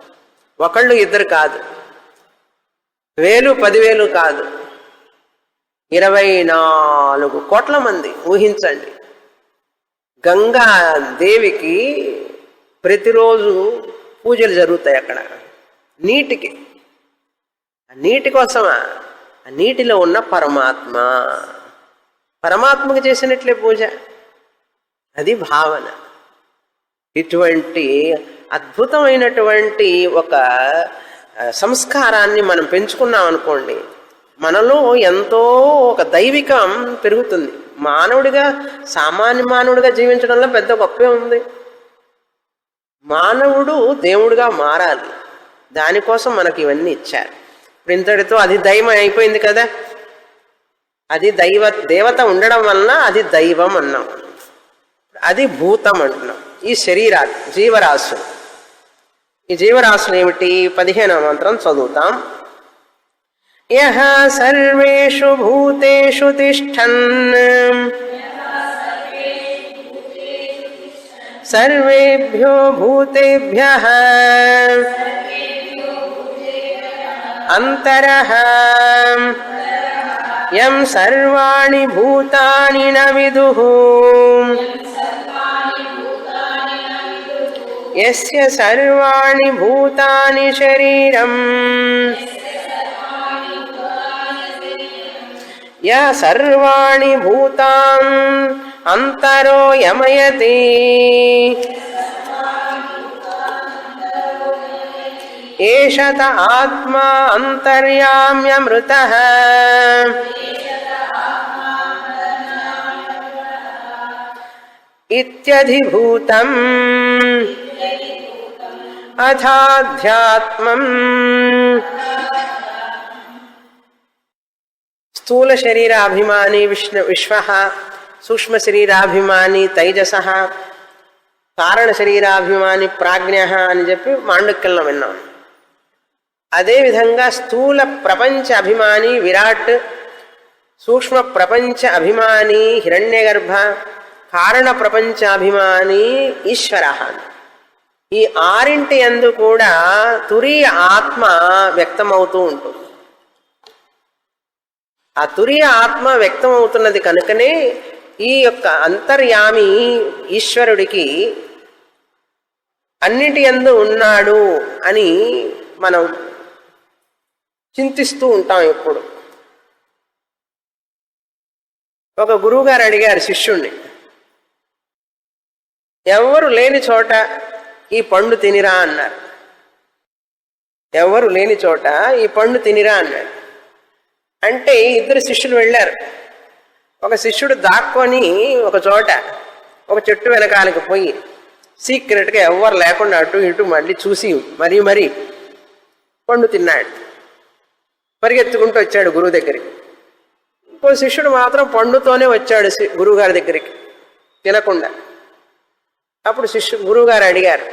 ఒకళ్ళు ఇద్దరు కాదు, 1000 10,000 కాదు, 24 కోట్ల మంది. ఊహించండి. గంగా దేవికి ప్రతిరోజు పూజలు జరుగుతాయి అక్కడ. నీటికి, నీటి కోసమా? నీటిలో ఉన్న పరమాత్మ, పరమాత్మకు చేసినట్లే పూజ. అది భావన. ఇటువంటి అద్భుతమైనటువంటి ఒక సంస్కారాన్ని మనం పెంచుకున్నాం అనుకోండి, మనలో ఎంతో ఒక దైవికం పెరుగుతుంది. మానవుడిగా, సామాన్య మానవుడిగా జీవించడంలో పెద్ద గొప్పే ఉంది. మానవుడు దేవుడిగా మారాలి. దానికోసం మనకి ఇవన్నీ ఇచ్చారు. ఇప్పుడు ఇంతటితో అది దైవం అయిపోయింది కదా. అది దేవత ఉండడం వలన అది దైవం అన్నాం. అది భూతం అంటున్నాం. ఈ శరీరాలు, జీవరాశులు. ఈ జీవరాశులు ఏమిటి? 15వ మంత్రం చదువుతాం. యః సర్వేషు భూతేషు తిష్టన్ సర్వేభ్యో భూతేభ్యః అంతరః యం సర్వాణి భూతాని న విదుః యస్య సర్వాణి భూతాని శరీరం య సర్వాణి భూతాన్ అంతరో యమయతి ఏషత ఆత్మా అంతర్యామ్యమృతః ఇత్యధిభూతం అథాధ్యాత్మం. స్థూల శరీరాభిమాని విశ్వః, సూక్ష్మ శరీరాభిమాని తైజసః, కారణ శరీరాభిమాని ప్రాజ్ఞః అని చెప్పి మాండుక్యంలో విన్నాం. అదేవిధంగా స్థూల ప్రపంచ అభిమాని విరాట్, సూక్ష్మ ప్రపంచ అభిమాని హిరణ్యగర్భ, కారణ ప్రపంచాభిమాని ఈశ్వర. ఈ 6 యందు కూడా తురీయ ఆత్మ వ్యక్తమవుతూ ఉంటుంది. ఆ తురీయ ఆత్మ వ్యక్తమవుతున్నది కనుకనే ఈ యొక్క అంతర్యామి ఈశ్వరుడికి అన్నిటి యందు ఉన్నాడు అని మనం చింతిస్తూ ఉంటాం ఎప్పుడు. ఒక గురువుగారు అడిగారు శిష్యుణ్ణి, ఎవరు లేని చోట ఈ పండు తినిరా అన్నారు. ఎవరు లేని చోట ఈ పండు తినిరా అన్నాడు. అంటే 2 శిష్యులు వెళ్ళారు. ఒక శిష్యుడు దాక్కొని ఒక చోట ఒక చెట్టు వెనకాలకు పోయి సీక్రెట్గా ఎవరు లేకుండా అటు ఇటు మళ్ళీ చూసి మరీ పండు తిన్నాడు. పరిగెత్తుకుంటూ వచ్చాడు గురువు దగ్గరికి. ఇంకో శిష్యుడు మాత్రం పండుతోనే వచ్చాడు గురువుగారి దగ్గరికి తినకుండా. అప్పుడు గురువుగారు అడిగారు,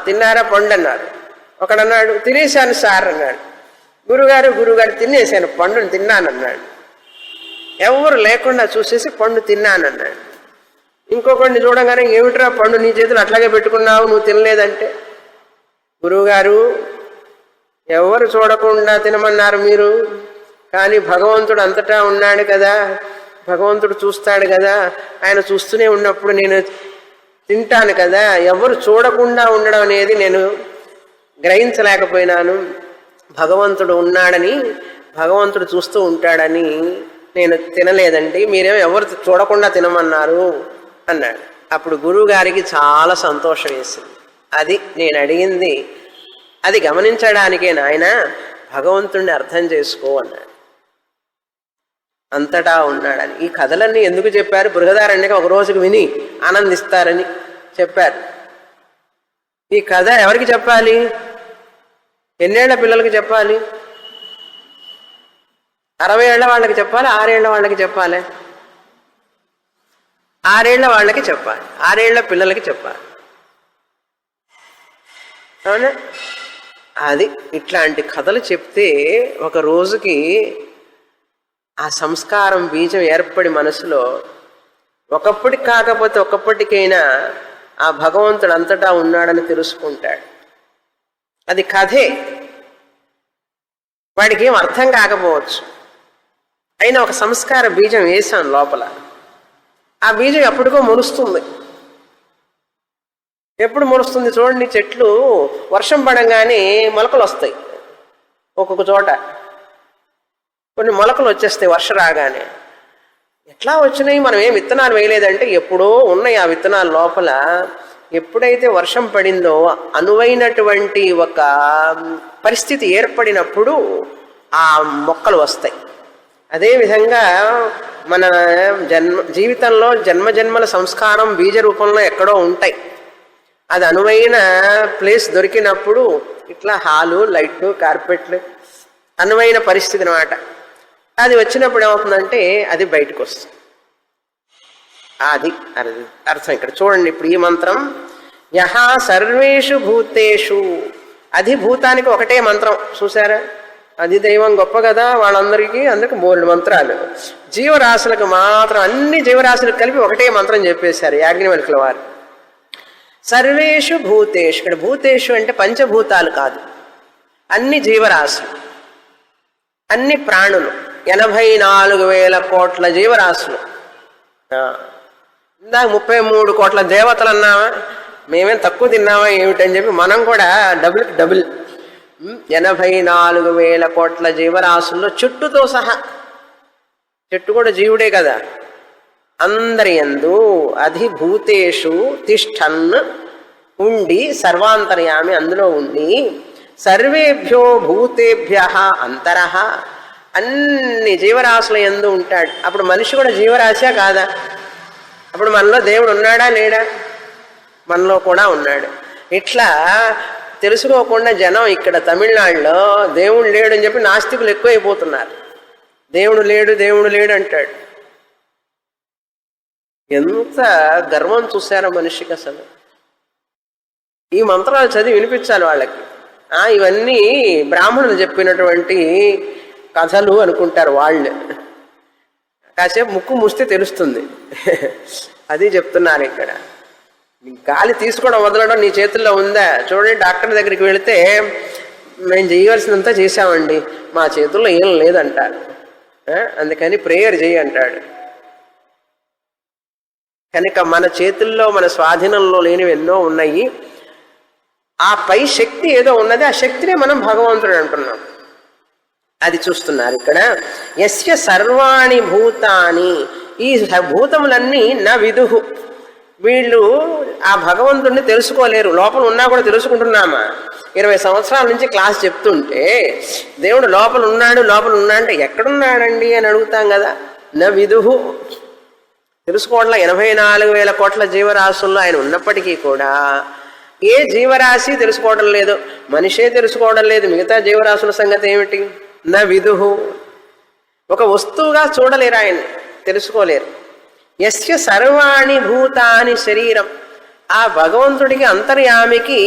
తిన్నారా పండు అన్నారు. ఒకడన్నాడు, తినేశాను సార్ అన్నాడు. గురువుగారు తినేశాను, పండుని తిన్నానన్నాడు. ఎవరు లేకుండా చూసేసి పండు తిన్నానన్నాడు. ఇంకొకడిని చూడగానే, ఏమిట్రా పండు నీ చేతులు అట్లాగే పెట్టుకున్నావు, నువ్వు తినలేదంటే, గురువుగారు ఎవరు చూడకుండా తినమన్నారు మీరు, కానీ భగవంతుడు అంతటా ఉన్నాడు కదా, భగవంతుడు చూస్తాడు కదా, ఆయన చూస్తూనే ఉన్నప్పుడు నేను తింటాను కదా, ఎవరు చూడకుండా ఉండడం అనేది నేను గ్రహించలేకపోయినాను. భగవంతుడు ఉన్నాడని, భగవంతుడు చూస్తూ ఉంటాడని నేను తినలేదండి, మీరేమో ఎవరు చూడకుండా తినమన్నారు అన్నాడు. అప్పుడు గురువు గారికి చాలా సంతోషం వేసింది. అది నేను అడిగింది, అది గమనించడానికే నాయన, భగవంతుడిని అర్థం చేసుకో అన్నాడు. అంతటా ఉన్నాడని. ఈ కథలన్నీ ఎందుకు చెప్పారు? బృహదారణ్యకం ఒక రోజుకు విని ఆనందిస్తారని చెప్పారు. ఈ కథ ఎవరికి చెప్పాలి? ఎన్నేళ్ల పిల్లలకి చెప్పాలి? 60 ఏళ్ల వాళ్ళకి చెప్పాలి, 6 ఏళ్ల వాళ్ళకి చెప్పాలి, 6 ఏళ్ల వాళ్ళకి చెప్పాలి, 6 ఏళ్ల పిల్లలకి చెప్పాలి. అవునా? అది ఇట్లాంటి కథలు చెప్తే ఒక రోజుకి ఆ సంస్కారం బీజం ఏర్పడి మనసులో ఒకప్పటికి కాకపోతే ఒకప్పటికైనా ఆ భగవంతుడు అంతటా ఉన్నాడని తెలుసుకుంటాడు. అది కథే, వాడికి ఏం అర్థం కాకపోవచ్చు. అయినా ఒక సంస్కార బీజం వేశాను లోపల. ఆ బీజం ఎప్పటికో మొలుస్తుంది. ఎప్పుడు మొలుస్తుంది చూడండి, చెట్లు వర్షం పడంగానే మొలకలు వస్తాయి. ఒక్కొక్క చోట కొన్ని మొలకలు వచ్చేస్తాయి వర్షం రాగానే. ఎట్లా వచ్చినాయి? మనం ఏం విత్తనాలు వేయలేదంటే ఎప్పుడో ఉన్నాయి ఆ విత్తనాలు లోపల. ఎప్పుడైతే వర్షం పడిందో అనువైనటువంటి ఒక పరిస్థితి ఏర్పడినప్పుడు ఆ మొక్కలు వస్తాయి. అదేవిధంగా మన జీవితంలో జన్మజన్మల సంస్కారం బీజ రూపంలో ఎక్కడో ఉంటాయి. అది అనువైన ప్లేస్ దొరికినప్పుడు ఇట్లా హాలు, లైట్లు, కార్పెట్లు, అనువైన పరిస్థితి అన్నమాట. అది వచ్చినప్పుడు ఏమవుతుందంటే అది బయటకు వస్తుంది. అది అర్థం ఇక్కడ చూడండి. ఇప్పుడు ఈ మంత్రం యహా సర్వేషు భూతేషు, అది భూతానికి ఒకటే మంత్రం. చూసారా, అది దైవం గొప్ప కదా, అందరికి 3 మంత్రాలు. జీవరాశులకు మాత్రం, అన్ని జీవరాశులకు కలిపి ఒకటే మంత్రం చెప్పేశారు యాజ్ఞవల్కుల వారు. సర్వేషు భూతేషు, ఇక్కడ భూతేషు అంటే పంచభూతాలు కాదు, అన్ని జీవరాశులు, అన్ని ప్రాణులు, 84,000 కోట్ల జీవరాశులు. ఇందాక 33 కోట్ల దేవతలు అన్నామా, మేమేం తక్కువ తిన్నామా ఏమిటని చెప్పి మనం కూడా డబుల్ 84,000 కోట్ల జీవరాశుల్లో చుట్టుతో సహా, చెట్టు కూడా జీవుడే కదా, అందరి యందు అధిభూతేషు తిష్టన్ ఉండి, సర్వాంతర్యామి అందులో ఉండి, సర్వేభ్యో భూతేభ్య అంతరః, అన్ని జీవరాశుల యందు ఉంటాడు. అప్పుడు మనిషి కూడా జీవరాశా కాదా? అప్పుడు మనలో దేవుడు ఉన్నాడా లేడా? మనలో కూడా ఉన్నాడు. ఇట్లా తెలుసుకోకుండా జనం ఇక్కడ తమిళనాడులో దేవుడు లేడు అని చెప్పి నాస్తికులు ఎక్కువైపోతున్నారు. దేవుడు లేడు అంటాడు. ఎంత గర్వం చూశారో మనిషికి అసలు. ఈ మంత్రాలు చదివి వినిపించాలి వాళ్ళకి. ఇవన్నీ బ్రాహ్మణులు చెప్పినటువంటి కథలు అనుకుంటారు వాళ్ళు. కాసేపు ముక్కు మూస్తే తెలుస్తుంది. అది చెప్తున్నారు ఇక్కడ. గాలి తీసుకోవడం వదలడం నీ చేతుల్లో ఉందా? చూడండి, డాక్టర్ దగ్గరికి వెళితే మేము చేయవలసినంతా చేశామండి, మా చేతుల్లో ఏం లేదంటారు. అందుకని ప్రేయర్ చేయి అంటాడు. కనుక మన చేతుల్లో, మన స్వాధీనంలో లేనివి ఎన్నో ఉన్నాయి. ఆ పై శక్తి ఏదో ఉన్నది, ఆ శక్తినే మనం భగవంతుడు అంటున్నాం. అది చూస్తున్నారు ఇక్కడ. యస్య సర్వాణి భూతాని, ఈ భూతములన్నీ నా విదుహు, వీళ్ళు ఆ భగవంతుడిని తెలుసుకోలేరు. లోపల ఉన్నా కూడా తెలుసుకుంటున్నామా? 20 సంవత్సరాల నుంచి క్లాస్ చెప్తుంటే దేవుడు లోపల ఉన్నాడు అంటే ఎక్కడున్నాడండి అని అడుగుతాం కదా. నా విదుహు, తెలుసుకోవడంలో 84,000 కోట్ల జీవరాశుల్లో ఆయన ఉన్నప్పటికీ కూడా ఏ జీవరాశి తెలుసుకోవడం లేదు, మనిషే తెలుసుకోవడం లేదు. మిగతా జీవరాశుల సంగతి ఏమిటి? నా విదుహు, ఒక వస్తువుగా చూడలేరు, ఆయన్ని తెలుసుకోలేరు. యస్య సర్వాణి భూతాని శరీరం, ఆ భగవంతుడికి అంతర్యామికి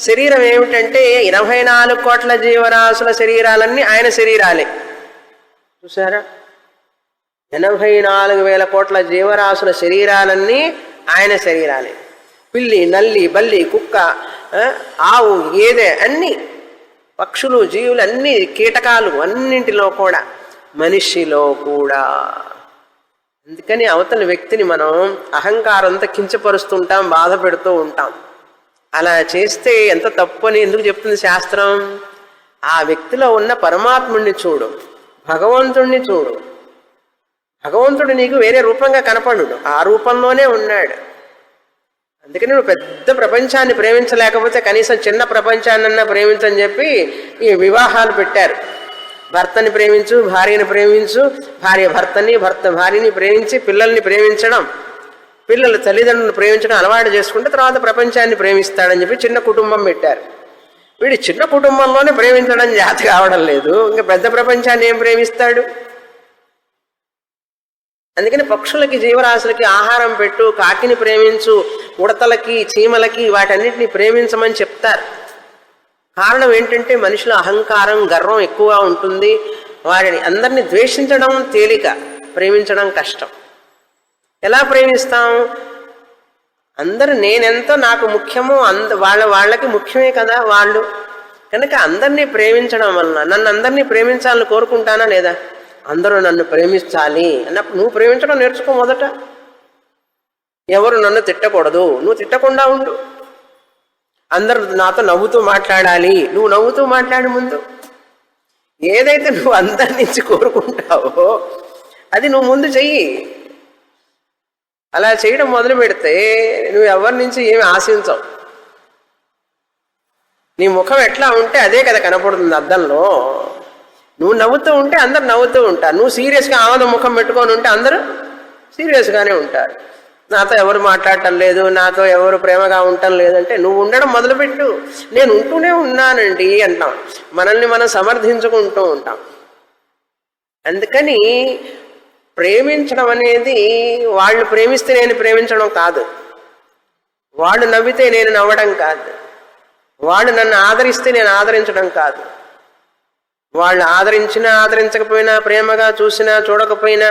శరీరం ఏమిటంటే 24 కోట్ల జీవరాశుల శరీరాలన్నీ ఆయన శరీరాలే. చూసారా, 84,000 కోట్ల జీవరాశుల శరీరాలన్నీ ఆయన శరీరాలే. పిల్లి, నల్లి, బల్లి, కుక్క, ఆవు, గేదె, అన్ని పక్షులు, జీవులు, అన్ని కీటకాలు, అన్నింటిలో కూడా, మనిషిలో కూడా. అందుకని అవతల వ్యక్తిని మనం అహంకారంతో కించపరుస్తుంటాం, బాధ పెడుతూ ఉంటాం. అలా చేస్తే ఎంత తప్పు అని ఎందుకు చెప్తుంది శాస్త్రం? ఆ వ్యక్తిలో ఉన్న పరమాత్ముడిని చూడు, భగవంతుణ్ణి చూడు. భగవంతుడు నీకు వేరే రూపంగా కనపడు, ఆ రూపంలోనే ఉన్నాడు. అందుకని నువ్వు పెద్ద ప్రపంచాన్ని ప్రేమించలేకపోతే కనీసం చిన్న ప్రపంచాన్నన్నా ప్రేమించని చెప్పి ఈ వివాహాలు పెట్టారు. భర్తని ప్రేమించు, భార్యని ప్రేమించు, భార్య భర్తని, భర్త భార్యని ప్రేమించి, పిల్లల్ని ప్రేమించడం, పిల్లలు తల్లిదండ్రులను ప్రేమించడం అలవాటు చేసుకుంటే తర్వాత ప్రపంచాన్ని ప్రేమిస్తాడని చెప్పి చిన్న కుటుంబం పెట్టారు. వీడి చిన్న కుటుంబంలోనే ప్రేమించడం జాత కావడం లేదు, ఇంకా పెద్ద ప్రపంచాన్ని ఏం ప్రేమిస్తాడు? అందుకని పక్షులకి, జీవరాశులకి ఆహారం పెట్టు, కాకిని ప్రేమించు, ఉడతలకి, చీమలకి, వాటన్నిటిని ప్రేమించమని చెప్తారు. కారణం ఏంటంటే మనిషిలో అహంకారం, గర్వం ఎక్కువగా ఉంటుంది. వారిని అందరినీ ద్వేషించడం తేలిక, ప్రేమించడం కష్టం. ఎలా ప్రేమిస్తాం? అందరూ నేనెంతో నాకు ముఖ్యమో వాళ్ళకి ముఖ్యమే కదా వాళ్ళు. కనుక అందరినీ ప్రేమించడం వలన నన్ను అందరినీ ప్రేమించాలని కోరుకుంటానా లేదా? అందరూ నన్ను ప్రేమించాలి అన్నప్పుడు నువ్వు ప్రేమించడం నేర్చుకో మొదట. ఎవరు నన్ను తిట్టకూడదు, నువ్వు తిట్టకుండా ఉండు. అందరూ నాతో నవ్వుతూ మాట్లాడాలి, నువ్వు నవ్వుతూ మాట్లాడు. ముందు ఏదైతే నువ్వు అందరి నుంచి కోరుకుంటావో అది నువ్వు ముందు చెయ్యి. అలా చేయడం మొదలు పెడితే నువ్వు ఎవరి నుంచి ఏమి ఆశించవు. నీ ముఖం ఎట్లా ఉంటే అదే కదా కనపడుతుంది అద్దంలో. నువ్వు నవ్వుతూ ఉంటే అందరు నవ్వుతూ ఉంటారు. నువ్వు సీరియస్గా ఆనంద ముఖం పెట్టుకొని ఉంటే అందరూ సీరియస్గానే ఉంటారు. నాతో ఎవరు మాట్లాడటం లేదు, నాతో ఎవరు ప్రేమగా ఉండటం లేదంటే నువ్వు ఉండడం మొదలుపెట్టు. నేను ఉంటూనే ఉన్నానండి అంటాం, మనల్ని మనం సమర్థించుకుంటూ ఉంటాం. అందుకని ప్రేమించడం అనేది వాళ్ళు ప్రేమిస్తే నేను ప్రేమించడం కాదు, వాళ్ళు నవ్వితే నేను నవ్వడం కాదు, వాళ్ళు నన్ను ఆదరిస్తే నేను ఆదరించడం కాదు. వాళ్ళు ఆదరించినా ఆదరించకపోయినా, ప్రేమగా చూసినా చూడకపోయినా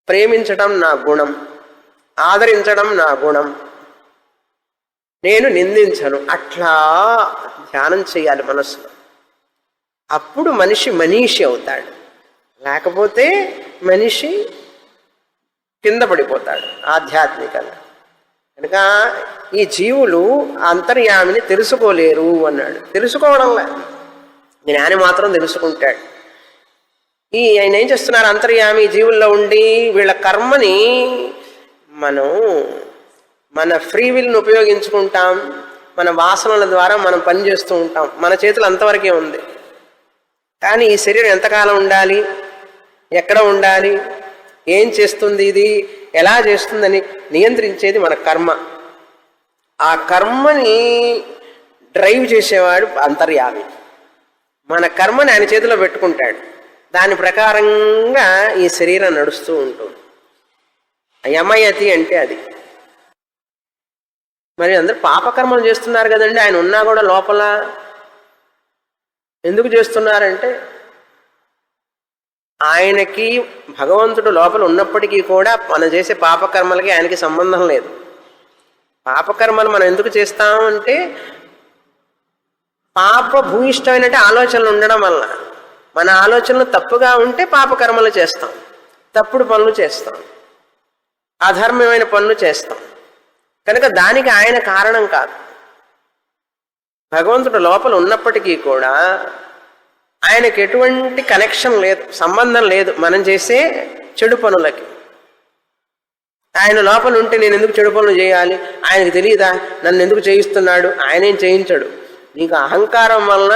ప్రేమించడం నా గుణం, ఆదరించడం నా గుణం. నేను నిందించను. అట్లా ధ్యానం చేయాలి మనసులో. అప్పుడు మనిషి మనీషి అవుతాడు. లేకపోతే మనిషి కింద పడిపోతాడు ఆధ్యాత్మికంగా. కనుక ఈ జీవులు అంతర్యామిని తెలుసుకోలేరు అన్నాడు. తెలుసుకోవడంలా జ్ఞాని మాత్రం తెలుసుకుంటాడు. ఆయన ఏం చేస్తున్నారు? అంతర్యామి జీవుల్లో ఉండి వీళ్ళ కర్మని మన ఫ్రీ విల్ని ఉపయోగించుకుంటాం. మన వాసనల ద్వారా మనం పనిచేస్తూ ఉంటాం. మన చేతులు అంతవరకే ఉంది. కానీ ఈ శరీరం ఎంతకాలం ఉండాలి, ఎక్కడ ఉండాలి, ఏం చేస్తుంది, ఇది ఎలా చేస్తుందని నియంత్రించేది మన కర్మ. ఆ కర్మని డ్రైవ్ చేసేవాడు అంతర్యామి. మన కర్మని ఆయన చేతిలో పెట్టుకుంటాడు. దాని ప్రకారంగా ఈ శరీరం నడుస్తూ ఉంటుంది. యమయతి అంటే అది. మరి అందరూ పాపకర్మలు చేస్తున్నారు కదండి, ఆయన ఉన్నా కూడా లోపల. ఎందుకు చేస్తున్నారంటే ఆయనకి భగవంతుడు లోపల ఉన్నప్పటికీ కూడా మనం చేసే పాపకర్మలకి ఆయనకి సంబంధం లేదు. పాపకర్మలు మనం ఎందుకు చేస్తామంటే పాప భూయిష్టమైనట్టు ఆలోచనలు ఉండడం వల్ల. మన ఆలోచనలు తప్పుగా ఉంటే పాపకర్మలు చేస్తాం, తప్పుడు పనులు చేస్తాం, అధర్మమైన పనులు చేస్తాం. కనుక దానికి ఆయన కారణం కాదు. భగవంతుడు లోపల ఉన్నప్పటికీ కూడా ఆయనకి ఎటువంటి కనెక్షన్ లేదు, సంబంధం లేదు మనం చేసే చెడు పనులకి. ఆయన లోపల ఉంటే నేను ఎందుకు చెడు పనులు చేయాలి, ఆయనకు తెలియదా నన్ను ఎందుకు చేయిస్తున్నాడు? ఆయనేం చేయించడు. నీకు అహంకారం వలన,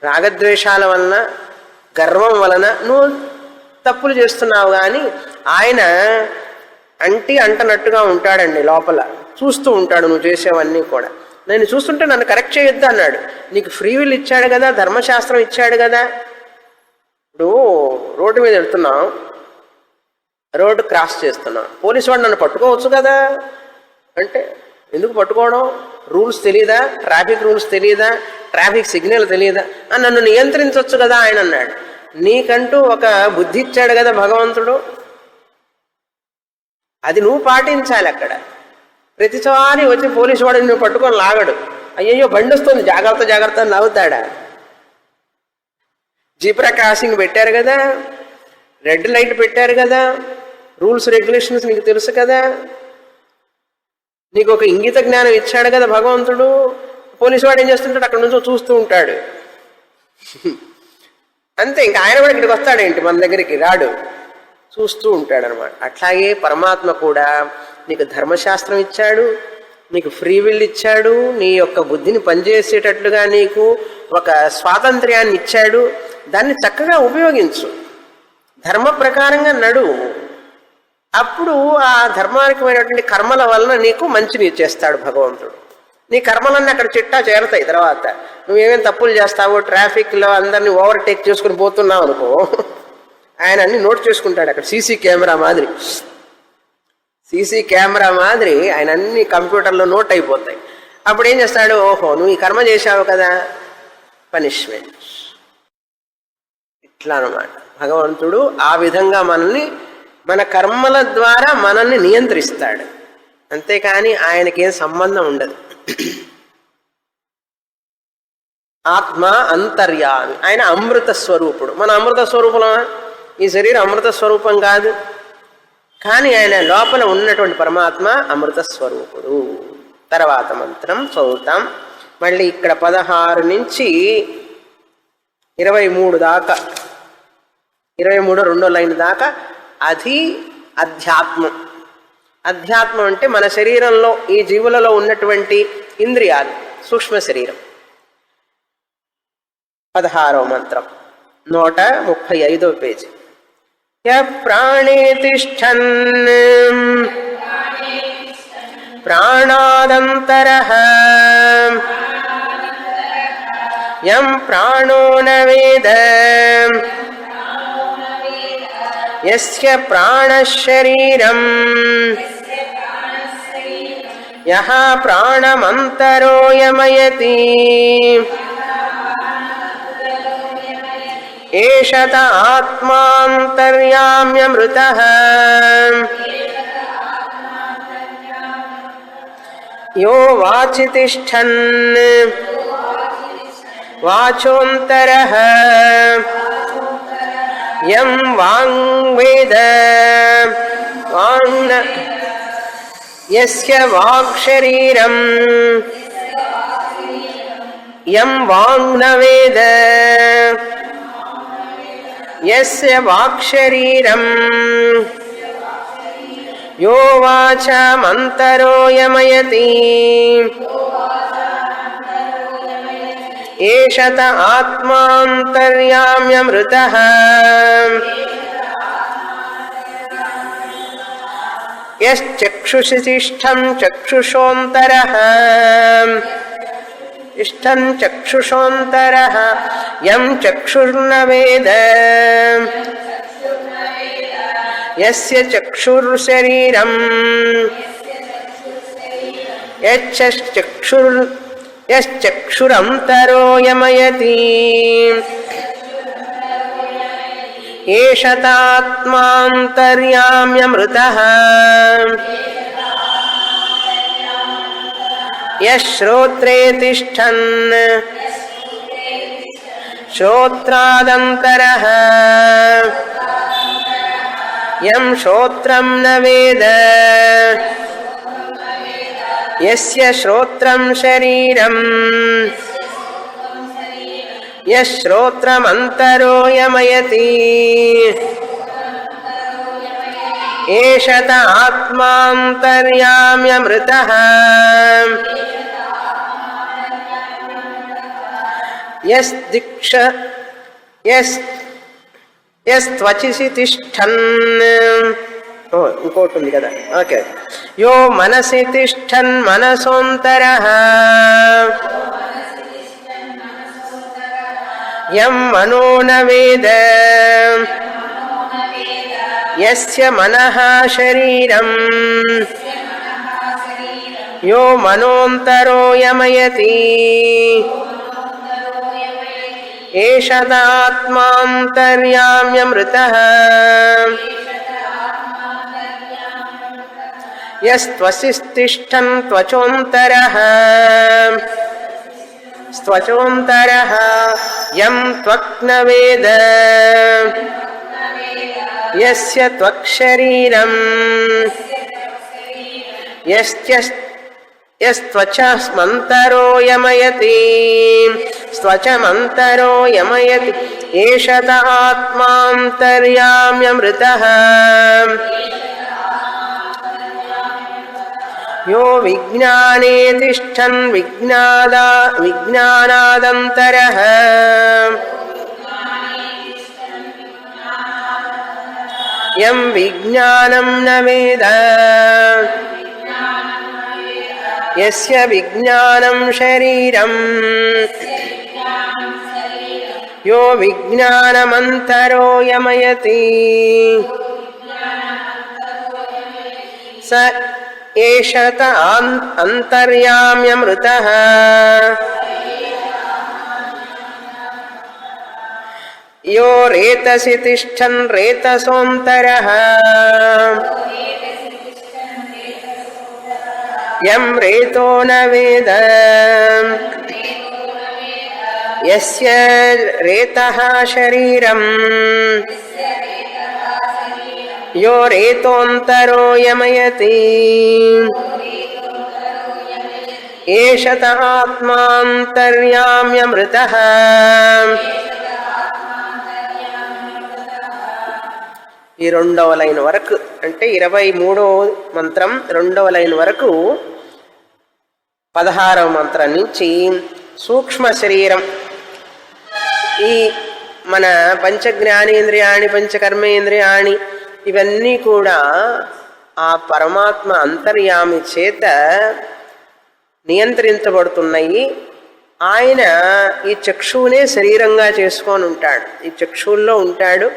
రాగద్వేషాల వలన, గర్వం వలన నువ్వు తప్పులు చేస్తున్నావు. కానీ ఆయన అంటనట్టుగా ఉంటాడండి లోపల, చూస్తూ ఉంటాడు నువ్వు చేసేవన్నీ కూడా. నేను చూస్తుంటే నన్ను కరెక్ట్ చేయొద్దు అన్నాడు. నీకు ఫ్రీ విల్ ఇచ్చాడు కదా, ధర్మశాస్త్రం ఇచ్చాడు కదా. ఇప్పుడు రోడ్డు మీద వెళ్తున్నాం, రోడ్డు క్రాస్ చేస్తున్నాం, పోలీసు వాడు నన్ను పట్టుకోవచ్చు కదా అంటే ఎందుకు పట్టుకోవడం? రూల్స్ తెలియదా, ట్రాఫిక్ రూల్స్ తెలియదా, ట్రాఫిక్ సిగ్నల్ తెలియదా? నన్ను నియంత్రించవచ్చు కదా ఆయన అన్నాడు. నీకంటూ ఒక బుద్ధి ఇచ్చాడు కదా భగవంతుడు, అది నువ్వు పాటించాలి. అక్కడ ప్రతిసారి వచ్చి పోలీసు వాడిని నువ్వు పట్టుకొని లాగడు. అయ్యయ్యో బండి వస్తుంది జాగ్రత్త జాగ్రత్త అని లాగుతాడా? జీబ్రా క్రాసింగ్ పెట్టారు కదా, రెడ్ లైట్ పెట్టారు కదా, రూల్స్ రెగ్యులేషన్స్ నీకు తెలుసు కదా, నీకు ఒక ఇంగిత జ్ఞానం ఇచ్చాడు కదా భగవంతుడు. పోలీసు వాడు ఏం చేస్తుంటాడు? అక్కడ నుంచి చూస్తూ ఉంటాడు అంతే. ఇంకా ఆయన కూడా ఇక్కడికి వస్తాడేంటి, మన దగ్గరికి రాడు, చూస్తూ ఉంటాడు అనమాట. అట్లాగే పరమాత్మ కూడా నీకు ధర్మశాస్త్రం ఇచ్చాడు, నీకు ఫ్రీ విల్ ఇచ్చాడు, నీ యొక్క బుద్ధిని పనిచేసేటట్లుగా నీకు ఒక స్వాతంత్ర్యాన్ని ఇచ్చాడు. దాన్ని చక్కగా ఉపయోగించు, ధర్మ ప్రకారంగా నడు. అప్పుడు ఆ ధర్మానికమైనటువంటి కర్మల వలన నీకు మంచిని చేస్తాడు భగవంతుడు. నీ కర్మలన్నీ అక్కడ చిట్టా చేరతాయి. తర్వాత నువ్వేమేమి తప్పులు చేస్తావో, ట్రాఫిక్లో అందరినీ ఓవర్టేక్ చేసుకుని పోతున్నావు అనుకో, ఆయన అన్ని నోట్ చేసుకుంటాడు. అక్కడ సీసీ కెమెరా మాదిరి ఆయన అన్ని కంప్యూటర్లో నోట్ అయిపోతాయి. అప్పుడు ఏం చేస్తాడు? ఓహో నువ్వు ఈ కర్మ చేశావు కదా, పనిష్మెంట్. ఇట్లా అన్నమాట. భగవంతుడు ఆ విధంగా మనల్ని మన కర్మల ద్వారా మనల్ని నియంత్రిస్తాడు, అంతేకాని ఆయనకేం సంబంధం ఉండదు. ఆత్మ అంతర్యామి, ఆయన అమృత స్వరూపుడు. మన అమృత స్వరూపమా? ఈ శరీరం అమృత స్వరూపం కాదు, కానీ ఆయన లోపల ఉన్నటువంటి పరమాత్మ అమృత స్వరూపుడు. తర్వాత మంత్రం చదువుతాం మళ్ళీ. ఇక్కడ 16 నుంచి 23 దాకా, 23 రెండో లైన్ దాకా అది అధ్యాత్మం. అధ్యాత్మం అంటే మన శరీరంలో ఈ జీవులలో ఉన్నటువంటి ఇంద్రియాలు, సూక్ష్మ శరీరం. 16వ మంత్రం 135వ పేజీ. య ప్రాణే తిష్టన్ ప్రాణాదంతరః యం ప్రాణో న వేద యస్య ప్రాణః శరీరం యః ప్రాణమంతరో యమయతి ఏషత ఆత్మాంతర్యామ్యమృతః యో వాచి తిష్టన్ వాచోంతరః యం వాంగ్వేద వాంగ్ యస్య వాక్శరీరం యం వాంగ్ న వేద యస్య వాక్శరీరం యో వాచమంతరో యమయతి ఏషత ఆత్మాంతర్యామ్యమృతః యశ్చక్షుషి తిష్టం చక్షుషోంతరః తిష్టం చక్షుషోంతరః యం చక్షుర్న వేద యస్య చక్షుర్శరీరం యశ్చక్షురంతరో యమయతి ఏషతాత్మాంతర్యామ్యమృతః యశ్రోత్రే తిష్టన్ శ్రోత్రాదంతరః యం శ్రోత్రం న వేద యస్య శ్రోత్రం శరీరం యశ్రోత్రమంతరో యమయతి ఏషత ఆత్మాంతర్యామ్యమృతః యస్త్వచిసి తిష్టన్. ఇంకోటి ఉంది కదా, ఓకే. యో మనసి తిష్టన్ మనసోంతరః యం మనో న వేద యస్య మనః శరీరం యో మనోంతరో యమయతి ఏషదాత్మాంతర్యామ్యమృతః యస్త్వసితిష్టన్ త్వచోంతరః స్త్వచోంతరః యం త్వక్ న వేద యస్య త్వక్ శరీరం యస్త్వచమంతరో యమయతి స్త్వచమంతరో యమయతి ఏషత ఆత్మాంతర్యామ్యమృతః యో విజ్ఞానే తిష్టన్ విజ్ఞానాదంతరః యం విజ్ఞానం న వేద యస్య విజ్ఞానం శరీరం యో విజ్ఞానమంతరో యమయతి స ఏషత అంతర్యామ్యమృతః యో రేతసి తిష్టన్ రేతసోంతరః యం రేతో న వేద యస్య రేతః శరీరం యో రేతోంతరో యమయతి ఏషత ఆత్మాంతర్యామ్యమృతః. ఈ రెండవ లైన్ వరకు అంటే 23వ మంత్రం రెండవ లైన్ వరకు 16వ మంత్రం నుంచి సూక్ష్మ శరీరం, ఈ మన పంచజ్ఞానేంద్రియాణి పంచకర్మేంద్రియాణి ఇవన్నీ కూడా ఆ పరమాత్మ అంతర్యామి చేత నియంత్రించబడుతున్నాయి. ఆయన ఈ చక్షువునే శరీరంగా చేసుకొని ఉంటాడు, ఈ చక్షువుల్లో ఉంటాడు,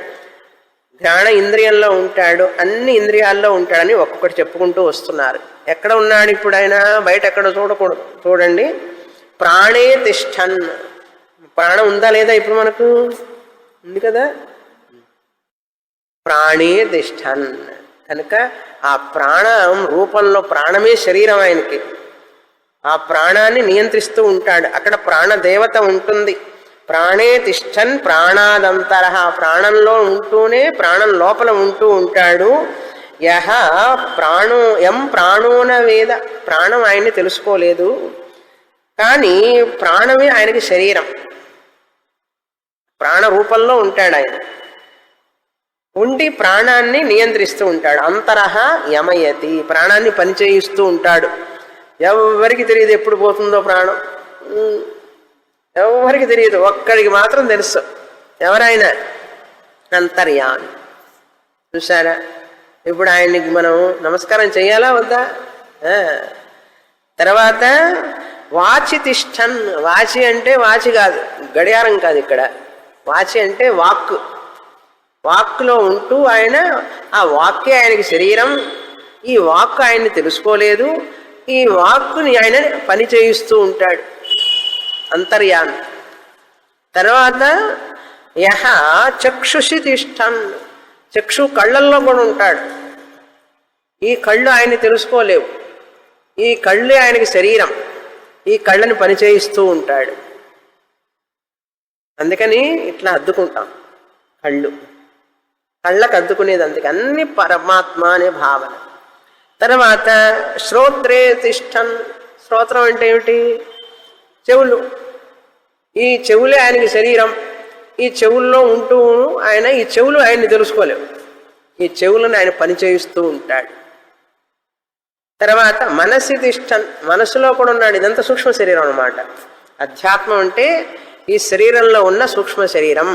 జ్ఞాన ఇంద్రియంలో ఉంటాడు, అన్ని ఇంద్రియాల్లో ఉంటాడని ఒక్కొక్కటి చెప్పుకుంటూ వస్తున్నారు. ఎక్కడ ఉన్నాడు ఇప్పుడు ఆయన? బయట ఎక్కడ చూడకూడదు. చూడండి, ప్రాణే తిష్టన్. ప్రాణం ఉందా లేదా ఇప్పుడు? మనకు ఉంది కదా. ప్రాణే తిష్టన్ కనుక ఆ ప్రాణం రూపంలో, ప్రాణమే శరీరం ఆయనకి, ఆ ప్రాణాన్ని నియంత్రిస్తూ ఉంటాడు. అక్కడ ప్రాణదేవత ఉంటుంది. ప్రాణే తిష్టన్ ప్రాణాదంతర, ప్రాణంలో ఉంటూనే ప్రాణం లోపల ఉంటూ ఉంటాడు. యహ ప్రాణో యం ప్రాణోన వేద, ప్రాణం ఆయన్ని తెలుసుకోలేదు కానీ ప్రాణమే ఆయనకి శరీరం, ప్రాణ రూపంలో ఉంటాడు ఆయన. ఉండి ప్రాణాన్ని నియంత్రిస్తూ ఉంటాడు. అంతరహ యమయతి, ప్రాణాన్ని పనిచేయిస్తూ ఉంటాడు. ఎవరికి తెలియదు ఎప్పుడు పోతుందో ప్రాణం, ఎవరికి తెలియదు, ఒక్కడికి మాత్రం తెలుసు. ఎవరైనా అంతర్యామి. చూసారా? ఇప్పుడు ఆయనకి మనం నమస్కారం చెయ్యాలా వద్దా? తర్వాత వాచి తిష్టన్. వాచి అంటే వాచి కాదు, గడియారం కాదు. ఇక్కడ వాచి అంటే వాక్కు. వాక్కులో ఉంటూ ఆయన, ఆ వాక్కే ఆయనకి శరీరం. ఈ వాక్కు ఆయన్ని తెలుసుకోలేదు, ఈ వాక్కుని ఆయన పని చేయిస్తూ ఉంటాడు, అంతర్యామి. తర్వాత యహ చక్షుషి తిష్టన్, చక్షు కళ్ళల్లో కూడా ఉంటాడు. ఈ కళ్ళు ఆయన్ని తెలుసుకోలేవు, ఈ కళ్ళే ఆయనకి శరీరం, ఈ కళ్ళని పనిచేయిస్తూ ఉంటాడు. అందుకని ఇట్లా అద్దుకుంటాం కళ్ళు, కళ్ళకు అద్దుకునేది. అందుకే అన్ని పరమాత్మ అనే భావన. తర్వాత శ్రోత్రే తిష్టన్. శ్రోత్రం అంటే ఏమిటి? చెవులు. ఈ చెవులే ఆయనకి శరీరం, ఈ చెవుల్లో ఉంటూ ఆయన, ఈ చెవులు ఆయన్ని తెలుసుకోలేవు, ఈ చెవులను ఆయన పనిచేయిస్తూ ఉంటాడు. తర్వాత మనసి తిష్టన్, మనసులో కూడా ఉన్నాడు. ఇదంతా సూక్ష్మ శరీరం అన్నమాట. అధ్యాత్మం అంటే ఈ శరీరంలో ఉన్న సూక్ష్మ శరీరం,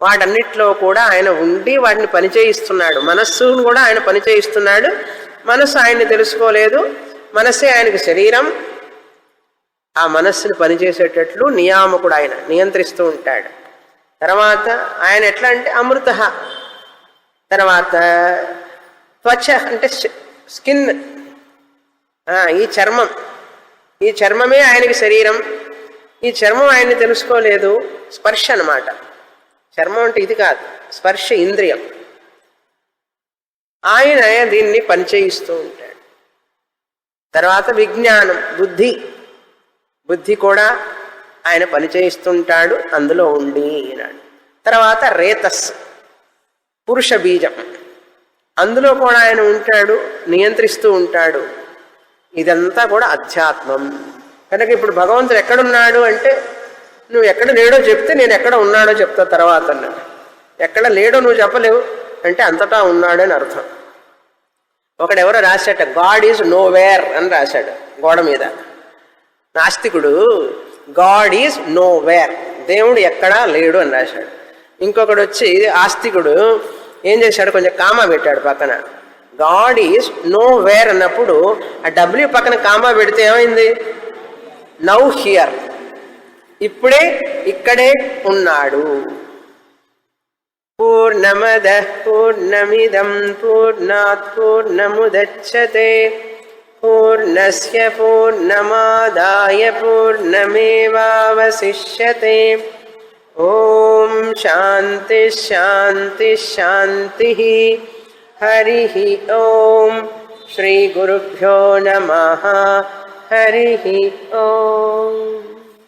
వాటన్నిటిలో కూడా ఆయన ఉండి వాటిని పనిచేయిస్తున్నాడు. మనస్సును కూడా ఆయన పనిచేయిస్తున్నాడు. మనస్సు ఆయన్ని తెలుసుకోలేదు, మనస్సే ఆయనకి శరీరం. ఆ మనస్సును పనిచేసేటట్లు నియామకుడు, ఆయన నియంత్రిస్తూ ఉంటాడు. తర్వాత ఆయన ఎట్లా అంటే అమృత. తర్వాత త్వచ అంటే స్కిన్, ఈ చర్మం, ఈ చర్మమే ఆయనకి శరీరం. ఈ చర్మం ఆయన్ని తెలుసుకోలేదు. స్పర్శ అన్నమాట. చర్మం అంటే ఇది కాదు, స్పర్శ ఇంద్రియం. ఆయన దీన్ని పనిచేయిస్తూ ఉంటాడు. తర్వాత విజ్ఞానం, బుద్ధి, బుద్ధి కూడా ఆయన పనిచేయిస్తుంటాడు, అందులో ఉండి అన్నాడు. తర్వాత రేతస్, పురుష బీజం, అందులో కూడా ఆయన ఉంటాడు, నియంత్రిస్తూ ఉంటాడు. ఇదంతా కూడా అధ్యాత్మం. కనుక ఇప్పుడు భగవంతుడు ఎక్కడున్నాడు అంటే, నువ్వు ఎక్కడ లేడో చెప్తే నేను ఎక్కడ ఉన్నాడో చెప్తా తర్వాత అన్నాడు. ఎక్కడ లేడో నువ్వు చెప్పలేవు అంటే అంతటా ఉన్నాడని అర్థం. ఒకడెవరో రాశాట, గాడ్ ఈజ్ నో వేర్ అని రాశాడు గోడ మీద. నాస్తికుడు గాడ్ ఈజ్ నో వేర్, దేవుడు ఎక్కడా లేడు అని రాశాడు. ఇంకొకడు వచ్చి ఆస్తికుడు ఏం చేశాడు, కొంచెం కామా పెట్టాడు పక్కన. గాడ్ ఈజ్ నో వేర్ అన్నప్పుడు ఆ డబ్ల్యూ పక్కన కామా పెడితే ఏమైంది? నౌ హియర్, ఇప్పుడే ఇక్కడే ఉన్నాడు. పూర్ణమద పూర్ణమిదం పూర్ణాత్ పూర్ణముదచ్యతే పూర్ణస్య పూర్ణమాదాయ పూర్ణమేవావశిష్యతే. ఓం శాంతి శాంతి శాంతి. హరి ఓం. శ్రీ గురుభ్యో నమః. హరి ఓం.